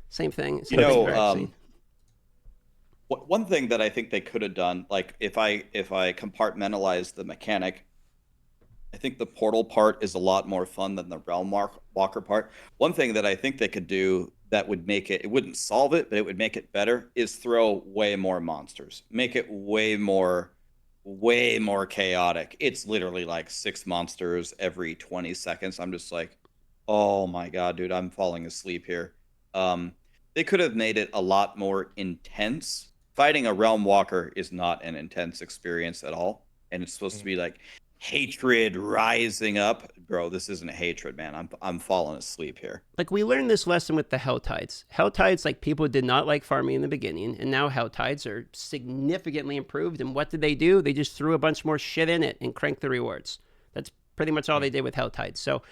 same thing. Same thing. One thing that I think they could have done, like if I compartmentalize the mechanic, I think the portal part is a lot more fun than the Realm Walker part. One thing that I think they could do that would make it wouldn't solve it, but it would make it better, is throw way more monsters. Make it way more chaotic. It's literally like 6 monsters every 20 seconds. I'm just like, oh my god, dude, I'm falling asleep here. They could have made it a lot more intense. Fighting a Realm Walker is not an intense experience at all, and it's supposed to be like hatred rising up. bro, this isn't hatred, man. I'm falling asleep here. Like, we learned this lesson with the Hell Tides. Hell Tides, like, people did not like farming in the beginning, and now Hell Tides are significantly improved. And what did they do? They just threw a bunch more shit in it and cranked the rewards. That's pretty much all they did with Hell Tides. So,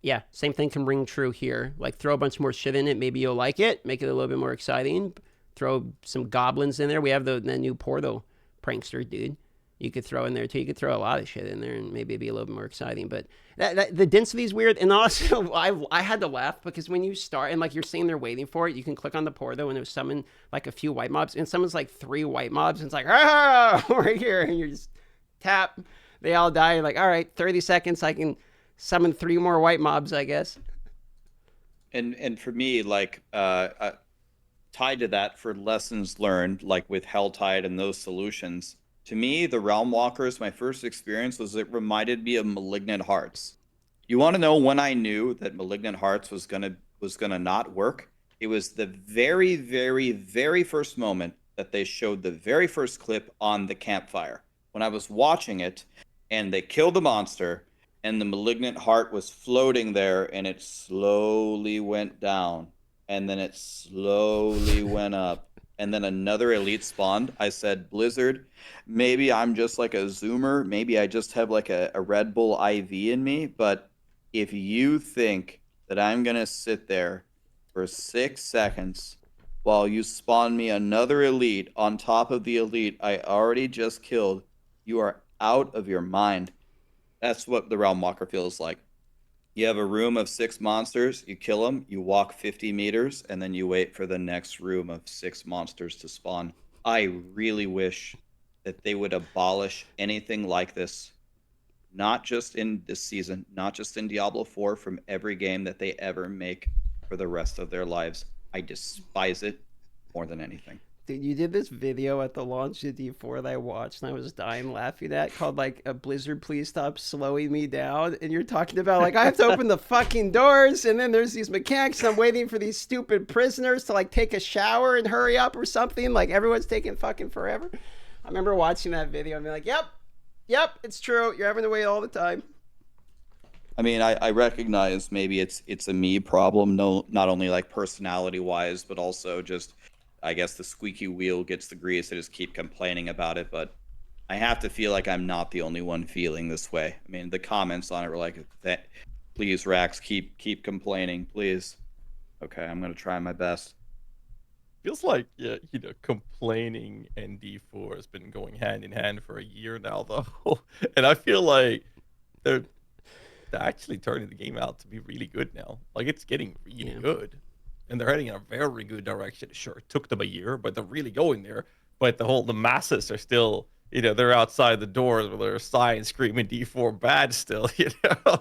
yeah, same thing can ring true here. Like, throw a bunch more shit in it. Maybe you'll like it. Make it a little bit more exciting. Throw some goblins in there. We have the new Portal prankster dude. You could throw in there too. You could throw a lot of shit in there, and maybe it'd be a little bit more exciting. But the density is weird, and also I had to laugh because when you start and like you're sitting there waiting for it, you can click on the portal and it will summon like a few white mobs, and someone's like 3 white mobs, and it's like right here, and you just tap, they all die. You're like, all right, 30 seconds, I can summon 3 more white mobs, I guess. And for me, like tied to that, for lessons learned, like with Helltide and those solutions. To me, the Realm Walkers, my first experience was it reminded me of Malignant Hearts. You want to know when I knew that Malignant Hearts was gonna not work? It was the very, very, very first moment that they showed the very first clip on the campfire. When I was watching it, and they killed the monster, and the Malignant Heart was floating there, and it slowly went down, and then it slowly went up. And then another elite spawned. I said, Blizzard, maybe I'm just like a zoomer. Maybe I just have like a Red Bull IV in me. But if you think that I'm going to sit there for 6 seconds while you spawn me another elite on top of the elite I already just killed, you are out of your mind. That's what the Realm Walker feels like. You have a room of 6 monsters, you kill them, you walk 50 meters, and then you wait for the next room of 6 monsters to spawn. I really wish that they would abolish anything like this, not just in this season, not just in Diablo 4, from every game that they ever make for the rest of their lives. I despise it more than anything. Dude, you did this video at the launch of D4 that I watched, and I was dying laughing at, called like a Blizzard, please stop slowing me down. And you're talking about like I have to open the fucking doors, and then there's these mechanics, and I'm waiting for these stupid prisoners to like take a shower and hurry up or something. Like everyone's taking fucking forever. I remember watching that video and being like, yep, it's true. You're having to wait all the time. I mean, I recognize maybe it's a me problem, no, not only like personality wise, but also just, I guess the squeaky wheel gets the grease. I just keep complaining about it, but I have to feel like I'm not the only one feeling this way. I mean, the comments on it were like, "That, please, Rax, keep complaining, please." Okay, I'm gonna try my best. Feels like, yeah, complaining and D4 has been going hand in hand for a year now, though. And I feel like they're actually turning the game out to be really good now. Like, it's getting really good. And they're heading in a very good direction. Sure, it took them a year, but they're really going there. But the masses are still, they're outside the doors with their signs screaming D4 bad still,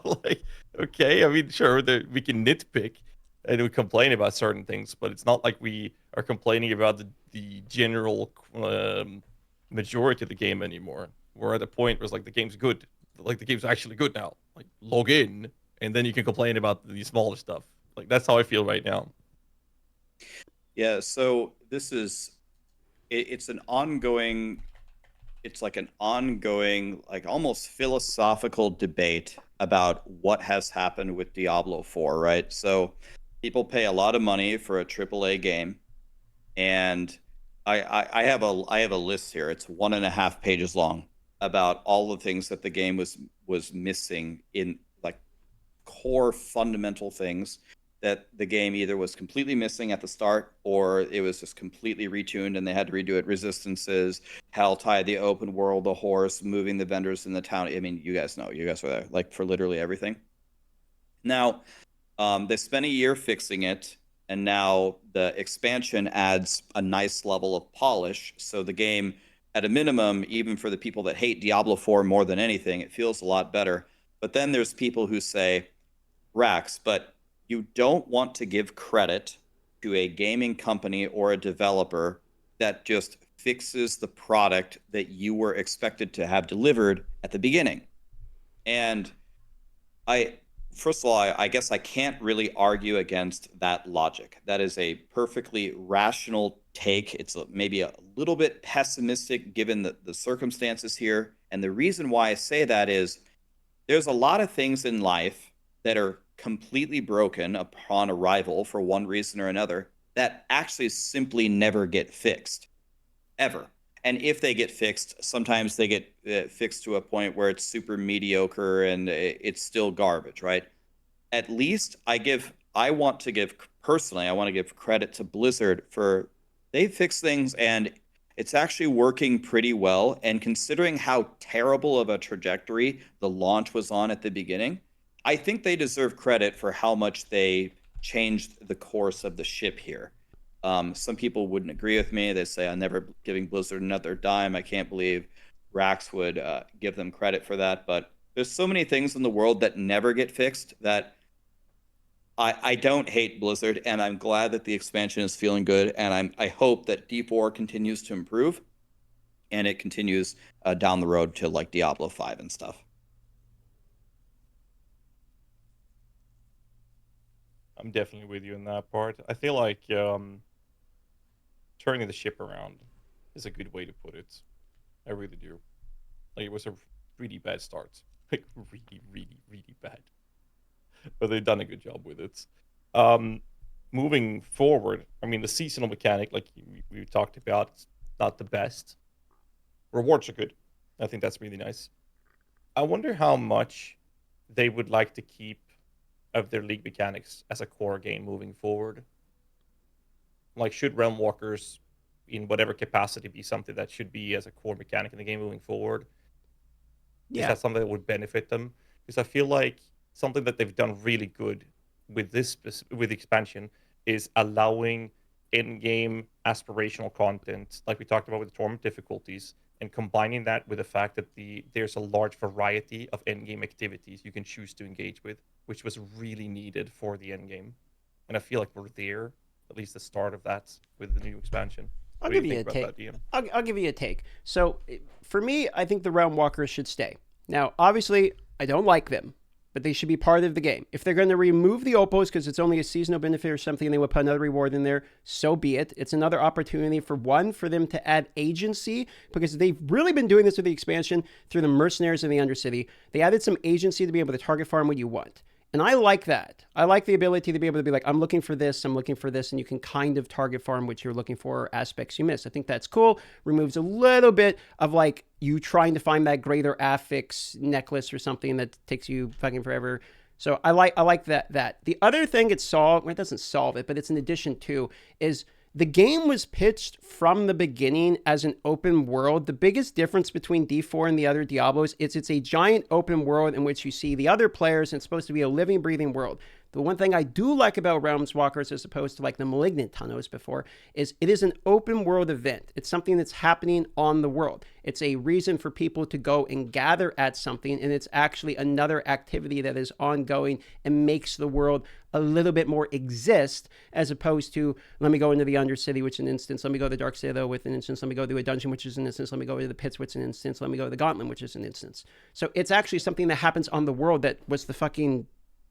Like, okay, I mean, sure, we can nitpick and we complain about certain things, but it's not like we are complaining about the general majority of the game anymore. We're at a point where it's like the game's good. Like, the game's actually good now. Like, log in, and then you can complain about the smaller stuff. Like, that's how I feel right now. Yeah, so this is it's an ongoing, it's like an ongoing, like almost philosophical debate about what has happened with Diablo 4, right? So people pay a lot of money for a AAA game, and I have a list here. It's 1.5 pages long about all the things that the game was missing in like core fundamental things that the game either was completely missing at the start or it was just completely retuned and they had to redo it. Resistances, Helltide, the open world, the horse, moving the vendors in the town. I mean, you guys know, you guys were there, like for literally everything. Now, they spent a year fixing it, and now the expansion adds a nice level of polish. So the game, at a minimum, even for the people that hate Diablo 4 more than anything, it feels a lot better. But then there's people who say, Rax, but you don't want to give credit to a gaming company or a developer that just fixes the product that you were expected to have delivered at the beginning. And first of all, I guess I can't really argue against that logic. That is a perfectly rational take. It's maybe a little bit pessimistic given the circumstances here. And the reason why I say that is there's a lot of things in life that are completely broken upon arrival for one reason or another that actually simply never get fixed, ever. And if they get fixed, sometimes they get fixed to a point where it's super mediocre and it's still garbage, right? At least I want to give personally, I want to give credit to Blizzard for they fix things and it's actually working pretty well. And considering how terrible of a trajectory the launch was on at the beginning, I think they deserve credit for how much they changed the course of the ship here. Some people wouldn't agree with me. They say I'm never giving Blizzard another dime. I can't believe Rax would give them credit for that. But there's so many things in the world that never get fixed that I don't hate Blizzard, and I'm glad that the expansion is feeling good, and I hope that D4 continues to improve, and it continues down the road to like Diablo 5 and stuff. I'm definitely with you in that part. I feel like turning the ship around is a good way to put it. I really do. Like, it was a really bad start. Like, really, really, really bad. But they've done a good job with it. Moving forward, I mean, the seasonal mechanic, like we talked about, it's not the best. Rewards are good. I think that's really nice. I wonder how much they would like to keep of their league mechanics as a core game moving forward. Like, should Realm Walkers, in whatever capacity, be something that should be as a core mechanic in the game moving forward? Is that something that would benefit them? Because I feel like something that they've done really good with with expansion is allowing in-game aspirational content, like we talked about with the tournament difficulties, and combining that with the fact that there's a large variety of in-game activities you can choose to engage with, which was really needed for the end game. And I feel like we're there, at least the start of that, with the new expansion. I'll give you a take. I'll give you a take. So for me, I think the Realm Walkers should stay. Now, obviously, I don't like them, but they should be part of the game. If they're going to remove the Opals because it's only a seasonal benefit or something, and they would put another reward in there, so be it. It's another opportunity for them to add agency, because they've really been doing this with the expansion through the mercenaries in the Undercity. They added some agency to be able to target farm what you want. And I like that. I like the ability to be able to be like, I'm looking for this, and you can kind of target farm what you're looking for or aspects you miss. I think that's cool. Removes a little bit of like you trying to find that greater affix necklace or something that takes you fucking forever. So I like that. The other thing it doesn't solve it, but it's an addition to, is the game was pitched from the beginning as an open world. The biggest difference between D4 and the other Diablos is it's a giant open world in which you see the other players, and it's supposed to be a living, breathing world. The one thing I do like about Realms Walkers, as opposed to like the Malignant Tunnels before, is it is an open world event. It's something that's happening on the world. It's a reason for people to go and gather at something, and it's actually another activity that is ongoing and makes the world a little bit more exist, as opposed to, let me go into the Undercity, which is an instance, let me go to the Dark Citadel with an instance, let me go to a dungeon, which is an instance, let me go to the pits, which is an instance, let me go to the Gauntlet, which is an instance. So it's actually something that happens on the world that was the fucking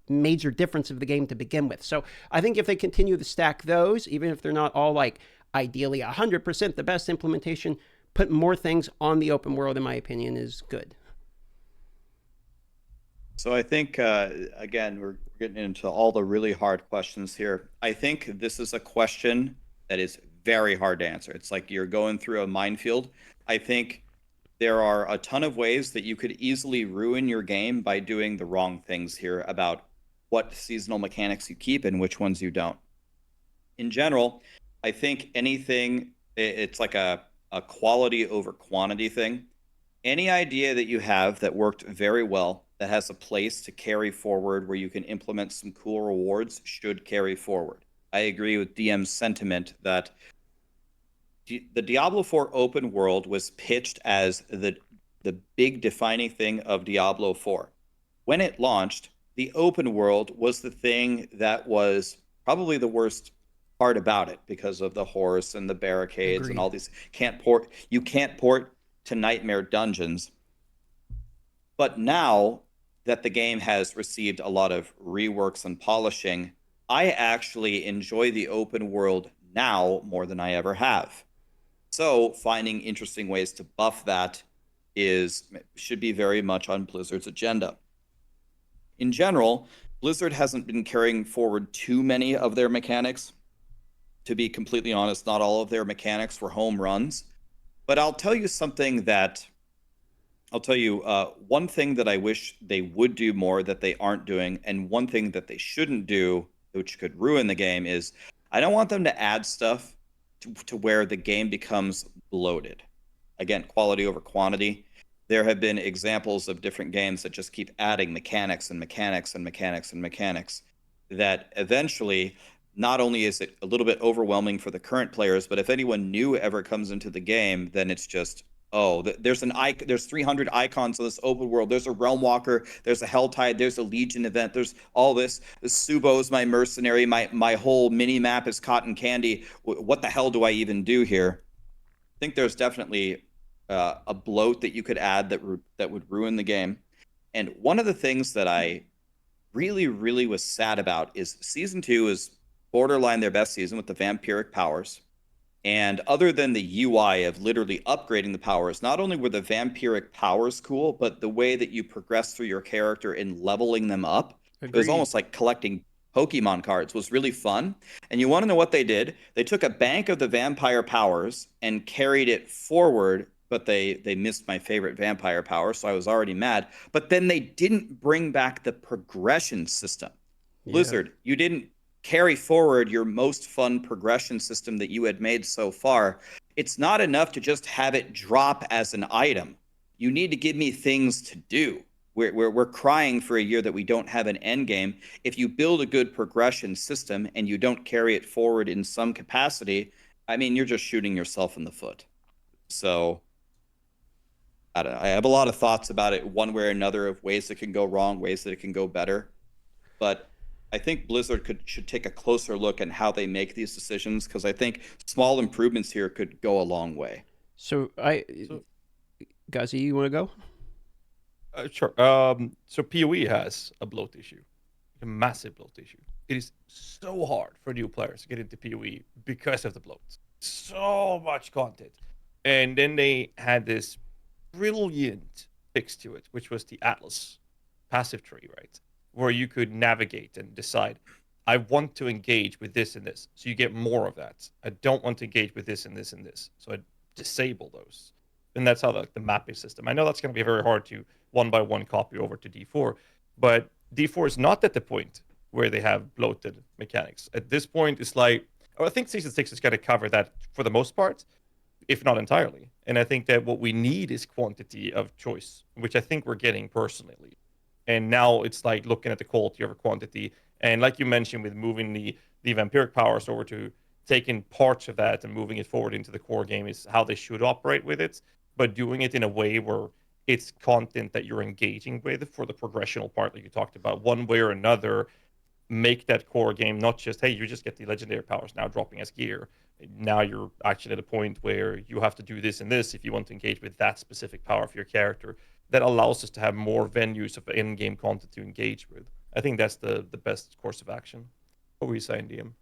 major difference of the game to begin with. So I think if they continue to stack those, even if they're not all like ideally 100% the best implementation, put more things on the open world, in my opinion, is good. So I think, again, we're getting into all the really hard questions here. I think this is a question that is very hard to answer. It's like you're going through a minefield. I think there are a ton of ways that you could easily ruin your game by doing the wrong things here about what seasonal mechanics you keep and which ones you don't. In general, I think it's like a quality over quantity thing. Any idea that you have that worked very well, that has a place to carry forward where you can implement some cool rewards, should carry forward. I agree with DM's sentiment that the Diablo 4 open world was pitched as the big defining thing of Diablo 4. When it launched, the open world was the thing that was probably the worst part about it, because of the horse and the barricades. Agreed. And all these you can't port to Nightmare Dungeons. But now that the game has received a lot of reworks and polishing, I actually enjoy the open world now more than I ever have. So finding interesting ways to buff that should be very much on Blizzard's agenda. in general, Blizzard hasn't been carrying forward too many of their mechanics. To be completely honest, not all of their mechanics were home runs. But I'll tell you something that I'll tell you one thing that I wish they would do more that they aren't doing, and one thing that they shouldn't do, which could ruin the game, is I don't want them to add stuff to where the game becomes bloated. Again, quality over quantity. There have been examples of different games that just keep adding mechanics and mechanics and mechanics and mechanics that eventually not only is it a little bit overwhelming for the current players, but if anyone new ever comes into the game, then it's just, oh, there's 300 icons of this open world. There's a Realm Walker. There's a Helltide. There's a Legion event. There's all this. Subo's my mercenary. My whole mini map is cotton candy. What the hell do I even do here? I think there's definitely a bloat that you could add that would ruin the game. And one of the things that I really, really was sad about is Season 2 is borderline their best season with the vampiric powers. And other than the UI of literally upgrading the powers, not only were the vampiric powers cool, but the way that you progress through your character in leveling them up, It was almost like collecting Pokemon cards, was really fun. And you want to know what they did? They took a bank of the vampire powers and carried it forward, but they missed my favorite vampire power, so I was already mad. But then they didn't bring back the progression system. Blizzard, you didn't carry forward your most fun progression system that you had made so far. It's not enough to just have it drop as an item. You need to give me things to do. We're crying for a year that we don't have an end game. If you build a good progression system and you don't carry it forward in some capacity, I mean, you're just shooting yourself in the foot. So I don't know. I have a lot of thoughts about it one way or another of ways that can go wrong, ways that it can go better. But I think Blizzard should take a closer look at how they make these decisions, because I think small improvements here could go a long way. So GHAZZY, you want to go? Sure. So PoE has a bloat issue, a massive bloat issue. It is so hard for new players to get into PoE because of the bloat. So much content. And then they had this brilliant fix to it, which was the Atlas passive tree, right? Where you could navigate and decide, I want to engage with this and this. So you get more of that. I don't want to engage with this and this and this. So I disable those. And that's how the mapping system. I know that's going to be very hard to one by one copy over to D4, but D4 is not at the point where they have bloated mechanics. At this point, it's like, I think Season 6 is going to cover that for the most part, if not entirely. And I think that what we need is quantity of choice, which I think we're getting personally. And now it's like looking at the quality over quantity. And like you mentioned, with moving the vampiric powers over to taking parts of that and moving it forward into the core game is how they should operate with it. But doing it in a way where it's content that you're engaging with for the progressional part that you talked about, one way or another, make that core game not just, hey, you just get the legendary powers now dropping as gear. Now you're actually at a point where you have to do this and this if you want to engage with that specific power for your character. That allows us to have more venues of in-game content to engage with. I think that's the best course of action. What were you saying, DM?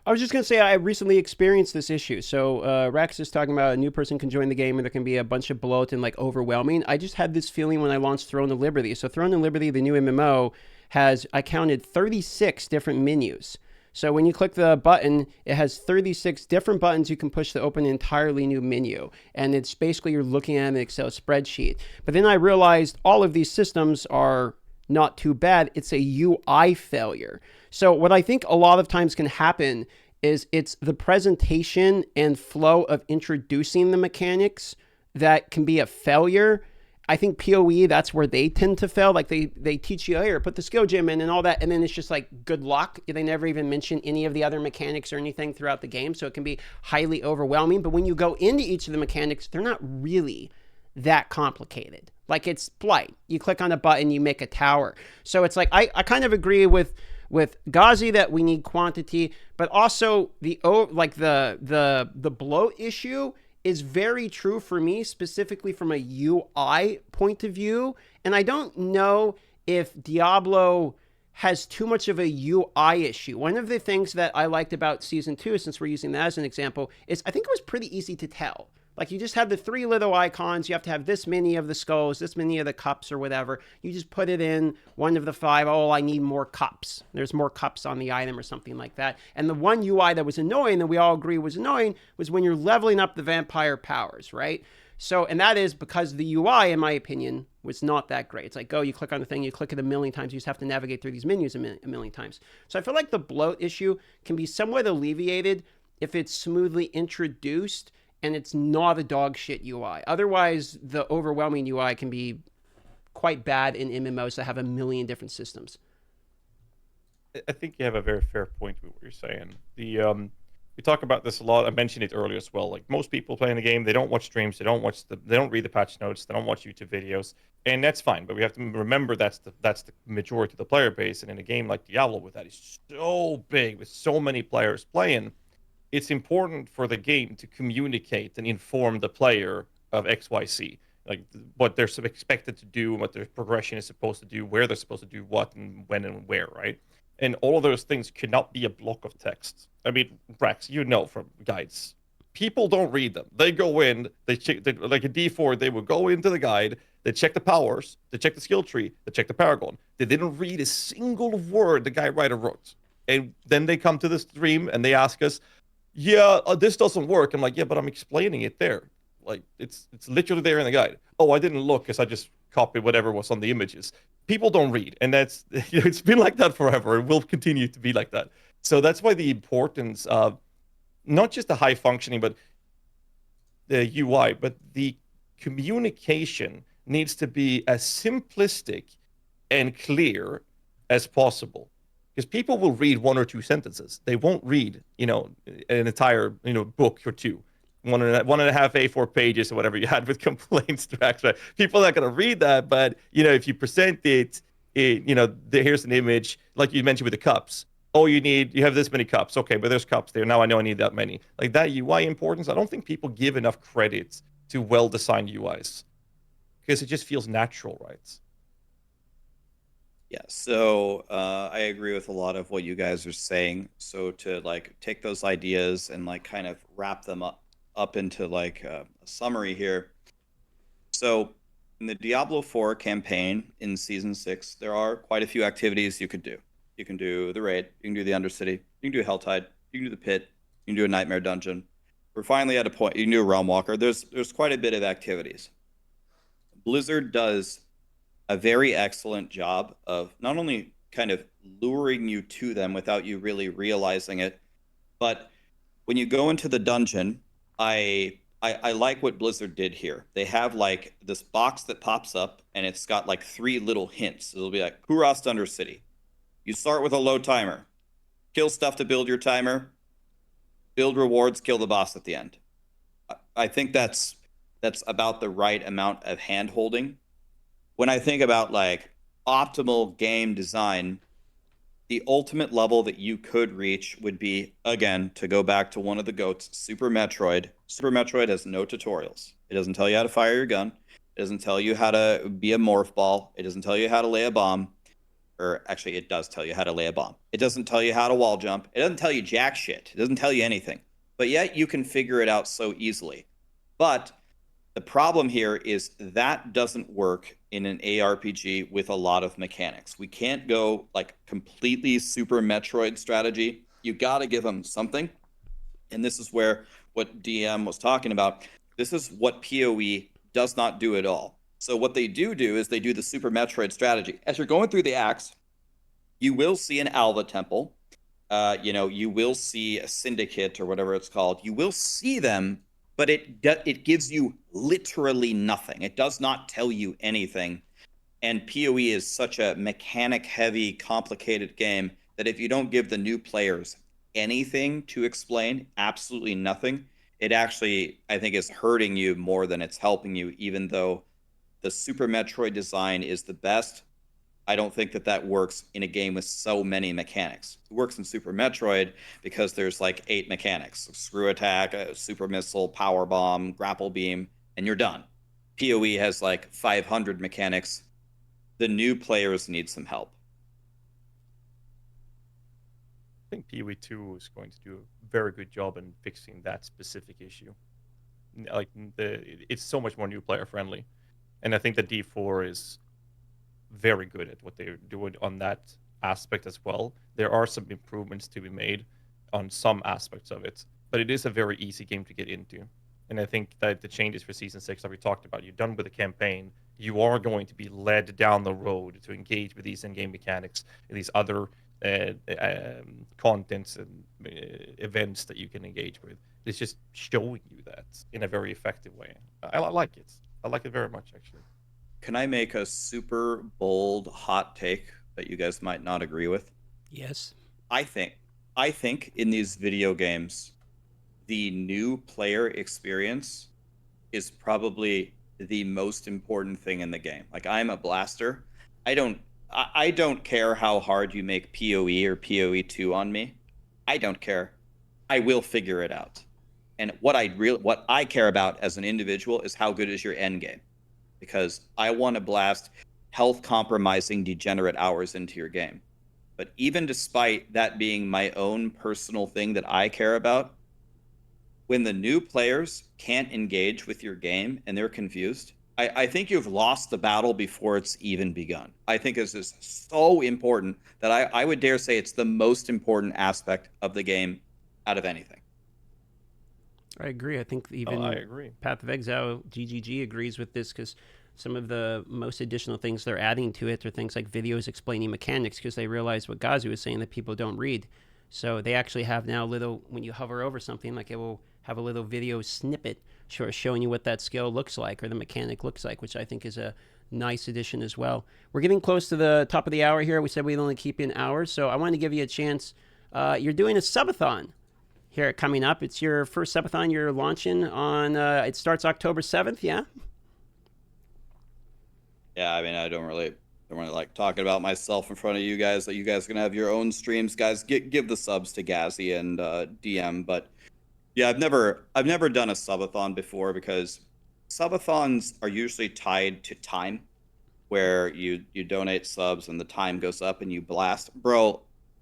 I was just going to say I recently experienced this issue. So Rex is talking about a new person can join the game and there can be a bunch of bloat and like overwhelming. I just had this feeling when I launched Throne of Liberty. So Throne of Liberty, the new MMO, has, I counted 36 different menus. So when you click the button, it has 36 different buttons you can push to open an entirely new menu. And it's basically you're looking at an Excel spreadsheet. But then I realized all of these systems are not too bad. It's a UI failure. So what I think a lot of times can happen is it's the presentation and flow of introducing the mechanics that can be a failure. I think PoE, that's where they tend to fail. Like they teach you, here, put the skill gem in and all that. And then it's just like, good luck. They never even mention any of the other mechanics or anything throughout the game. So it can be highly overwhelming. But when you go into each of the mechanics, they're not really that complicated. Like it's Blight. You click on a button, you make a tower. So it's like, I kind of agree with GHAZZY that we need quantity, but also the bloat issue is very true for me, specifically from a UI point of view. And I don't know if Diablo has too much of a UI issue. One of the things that I liked about Season 2, since we're using that as an example, is I think it was pretty easy to tell. Like you just have the 3 little icons. You have to have this many of the skulls, this many of the cups or whatever. You just put it in one of the 5. Oh, I need more cups. There's more cups on the item or something like that. And the one UI that was annoying, that we all agree was annoying, was when you're leveling up the vampire powers, right? So, and that is because the UI, in my opinion, was not that great. It's like, go, you click on the thing, you click it a million times, you just have to navigate through these menus a million times. So I feel like the bloat issue can be somewhat alleviated if it's smoothly introduced and it's not a dog shit UI. Otherwise, the overwhelming UI can be quite bad in MMOs that have a million different systems. I think you have a very fair point with what you're saying. We talk about this a lot. I mentioned it earlier as well. Like most people playing the game, they don't watch streams, they don't read the patch notes, they don't watch YouTube videos, and that's fine. But we have to remember that's the majority of the player base. And in a game like Diablo, with that is so big, with so many players playing, it's important for the game to communicate and inform the player of XYZ, like what they're expected to do, what their progression is supposed to do, where they're supposed to do what, and when and where, right? And all of those things cannot be a block of text. I mean, Brax, you know from guides, people don't read them. They go in, they check, like a D4, they will go into the guide, they check the powers, they check the skill tree, they check the paragon. They didn't read a single word the guy writer wrote. And then they come to the stream and they ask us, yeah, this doesn't work. I'm like, yeah, but I'm explaining it there. Like, it's literally there in the guide. Oh, I didn't look because I just copied whatever was on the images. People don't read, and that's it's been like that forever. It will continue to be like that. So that's why the importance of not just the high functioning, but the UI, but the communication needs to be as simplistic and clear as possible. Because people will read 1 or 2 sentences. They won't read, an entire, book or 2. One and a half A4 pages or whatever you had with complaints tracks. Right? People are not going to read that, but if you present it, here's an image like you mentioned with the cups. Oh, you have this many cups. Okay, but there's cups there. Now I know I need that many. Like that UI importance. I don't think people give enough credit to well-designed UIs because it just feels natural, right? Yeah, so I agree with a lot of what you guys are saying. So to take those ideas and kind of wrap them up into a summary here. So in the Diablo 4 campaign in Season 6, there are quite a few activities you could do. You can do the raid, you can do the Undercity, you can do Helltide, you can do the Pit, you can do a Nightmare Dungeon. We're finally at a point, you can do a Realm Walker. There's quite a bit of activities. Blizzard does a very excellent job of not only kind of luring you to them without you really realizing it, but when you go into the dungeon, I like what Blizzard did here. They have this box that pops up and it's got 3 little hints. It'll be like Kurast Undercity. You start with a low timer. Kill stuff to build your timer. Build rewards, kill the boss at the end. I think that's about the right amount of hand holding. When I think about optimal game design, the ultimate level that you could reach would be, again, to go back to one of the GOATs, Super Metroid. Super Metroid has no tutorials. It doesn't tell you how to fire your gun. It doesn't tell you how to be a morph ball. It doesn't tell you how to lay a bomb. Or actually, it does tell you how to lay a bomb. It doesn't tell you how to wall jump. It doesn't tell you jack shit. It doesn't tell you anything. But yet you can figure it out so easily. But the problem here is that doesn't work in an ARPG with a lot of mechanics. We can't go completely Super Metroid strategy. You got to give them something. And this is where what DM was talking about. This is what PoE does not do at all. So what they do is they do the Super Metroid strategy. As you're going through the acts, you will see an Alva Temple. You will see a Syndicate or whatever it's called. You will see them, but it gives you literally nothing. It does not tell you anything. And PoE is such a mechanic-heavy, complicated game that if you don't give the new players anything to explain, absolutely nothing, it actually, I think, is hurting you more than it's helping you, even though the Super Metroid design is the best. I don't think that works in a game with so many mechanics. It works in Super Metroid because there's 8 mechanics. Screw attack, super missile, power bomb, grapple beam, and you're done. PoE has 500 mechanics. The new players need some help. I think PoE 2 is going to do a very good job in fixing that specific issue. like it's so much more new player friendly, and I think that D4 is very good at what they're doing on that aspect as well. There are some improvements to be made on some aspects of it, but it is a very easy game to get into. And I think that the changes for season 6 that we talked about, you're done with the campaign, you are going to be led down the road to engage with these in-game mechanics and these other contents and events that you can engage with. It's just showing you that in a very effective way. I like it. I like it very much, actually. Can I make a super bold hot take that you guys might not agree with? Yes. I think in these video games, the new player experience is probably the most important thing in the game. Like, I'm a blaster. I don't care how hard you make PoE or PoE2 on me. I don't care. I will figure it out. And what I care about as an individual is how good is your end game, because I want to blast health compromising degenerate hours into your game. But even despite that being my own personal thing that I care about, when the new players can't engage with your game and they're confused, I think you've lost the battle before it's even begun. I think this is so important that I would dare say it's the most important aspect of the game out of anything. I agree. I think even I agree. Path of Exile, GGG agrees with this, because some of the most additional things they're adding to it are things like videos explaining mechanics, because they realize what GHAZZY was saying, that people don't read. So they actually have now little, when you hover over something, like it will have a little video snippet showing you what that skill looks like or the mechanic looks like, which I think is a nice addition as well. We're getting close to the top of the hour here. We said we'd only keep you an hour, so I wanted to give you a chance. You're doing a subathon here coming up. It's your first subathon you're launching on, it starts October 7th, yeah? Yeah, I mean, I don't really like talking about myself in front of you guys. That you guys are gonna have your own streams, guys. Give the subs to GHAZZY and DM. But yeah, I've never done a subathon before, because subathons are usually tied to time, where you donate subs and the time goes up and you blast. Bro,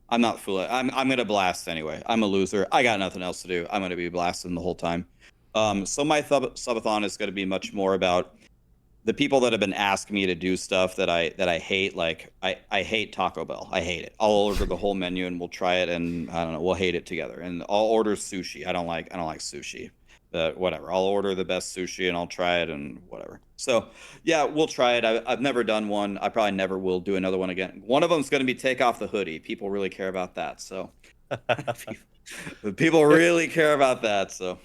I'm not fooling. I'm gonna blast anyway. I'm a loser. I got nothing else to do. I'm gonna be blasting the whole time. So my subathon is gonna be much more about the people that have been asking me to do stuff that I hate. Like, I hate Taco Bell. I hate it. I'll order the whole menu and we'll try it, and I don't know, we'll hate it together. And I'll order sushi. I don't like sushi. But whatever. I'll order the best sushi and I'll try it and whatever. So yeah, we'll try it. I've never done one. I probably never will do another one again. One of them is going to be take off the hoodie. People really care about that. So people really care about that. So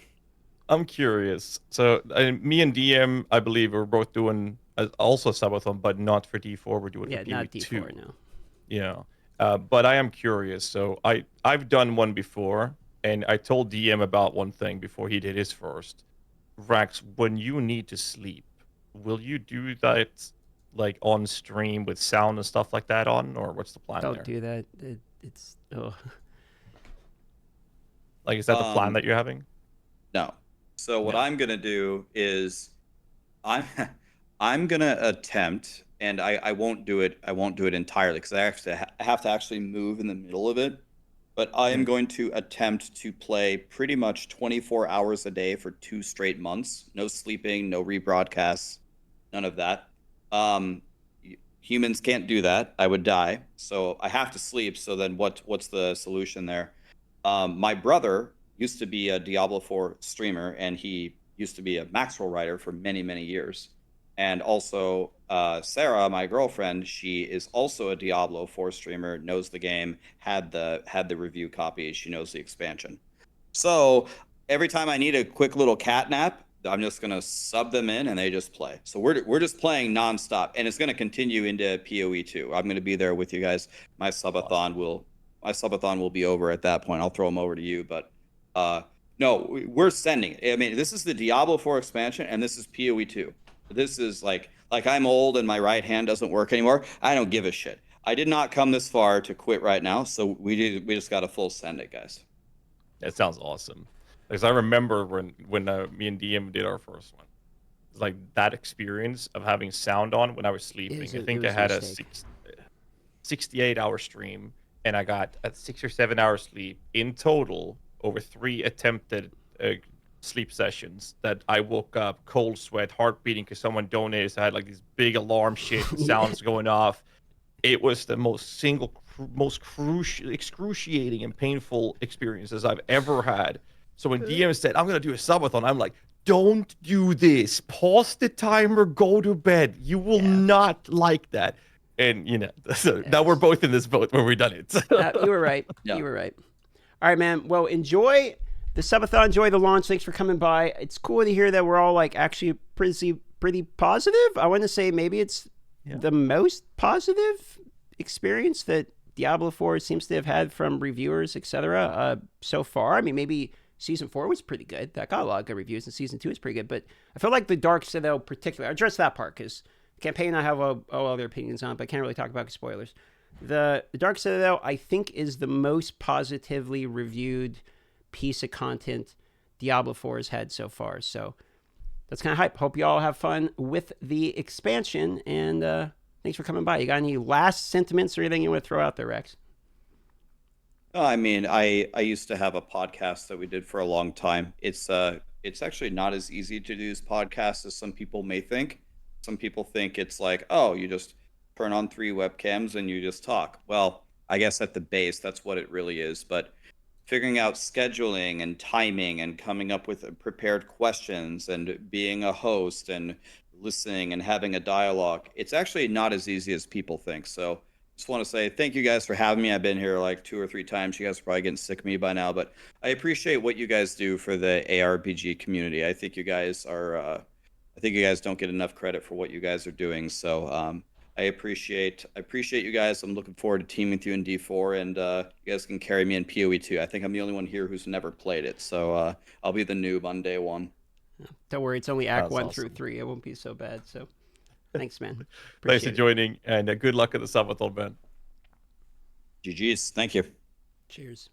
I'm curious. So me and DM, I believe, we're both doing also subathon, but not for D4. We're doing Yeah, for not PoE2. D4, no. Yeah. But I am curious. So I've done one before, and I told DM about one thing before he did his first. Rax, when you need to sleep, will you do that like on stream with sound and stuff like that on, or what's the plan there? Don't do that. It's Like, is that the plan that you're having? No. So what No. I'm gonna do is I'm I'm gonna attempt, and I won't do it. I won't do it entirely, because I have to actually move in the middle of it. But I am going to attempt to play pretty much 24 hours a day for 2 straight months. No sleeping, no rebroadcasts, none of that. Humans can't do that. I would die. So I have to sleep. So then what's the solution there? My brother used to be a Diablo 4 streamer, and he used to be a Maxwell writer for many, many years. And also, Sarah, my girlfriend, she is also a Diablo 4 streamer, knows the game, had the review copy, she knows the expansion. So every time I need a quick little cat nap, I'm just gonna sub them in and they just play. So we're just playing nonstop, and it's gonna continue into PoE2. I'm gonna be there with you guys. My subathon will be over at that point. I'll throw them over to you, but no, we're sending it. I mean, this is the Diablo 4 expansion, and this is PoE2. This is like I'm old and my right hand doesn't work anymore. I don't give a shit. I did not come this far to quit right now, so we just got to full send it, guys. That sounds awesome. Because I remember when me and DM did our first one. It's like that experience of having sound on when I was sleeping. I think I had a 68-hour stream, and I got a 6 or 7 hours sleep in total over 3 attempted sleep sessions that I woke up cold sweat, heart beating because someone donated. So I had like these big alarm shit sounds going off. It was the most crucial, excruciating and painful experiences I've ever had. So when DM said, I'm going to do a subathon, I'm like, don't do this. Pause the timer, go to bed. You will not like that. And, you know, so now we're both in this boat where we've done it. You were right. Yeah. You were right. All right, man. Well, enjoy the subathon. Enjoy the launch. Thanks for coming by. It's cool to hear that we're all like actually pretty positive. I want to say maybe it's the most positive experience that Diablo 4 seems to have had from reviewers, etc. So far. I mean, maybe Season 4 was pretty good. That got a lot of good reviews, and Season 2 is pretty good. But I feel like the Dark Citadel particularly, I address that part because the campaign I have all other opinions on, but I can't really talk about spoilers. The Dark Citadel, I think, is the most positively reviewed piece of content Diablo 4 has had so far. So that's kind of hype. Hope you all have fun with the expansion, and thanks for coming by. You got any last sentiments or anything you want to throw out there, Rex? I mean, I used to have a podcast that we did for a long time. It's actually not as easy to do this podcast as some people may think. Some people think it's like, oh, you just turn on 3 webcams and you just talk. Well, I guess at the base, that's what it really is. But figuring out scheduling and timing and coming up with prepared questions and being a host and listening and having a dialogue, it's actually not as easy as people think. So just want to say thank you guys for having me. I've been here like 2 or 3 times. You guys are probably getting sick of me by now, but I appreciate what you guys do for the ARPG community. I think you guys don't get enough credit for what you guys are doing. So I appreciate you guys. I'm looking forward to teaming with you in D4, and you guys can carry me in PoE too. I think I'm the only one here who's never played it, so I'll be the noob on day 1. Don't worry, it's only Act 1 awesome. through 3. It won't be so bad. So thanks, man. Thanks for joining, and good luck at the subathon, man. GG's. Thank you. Cheers.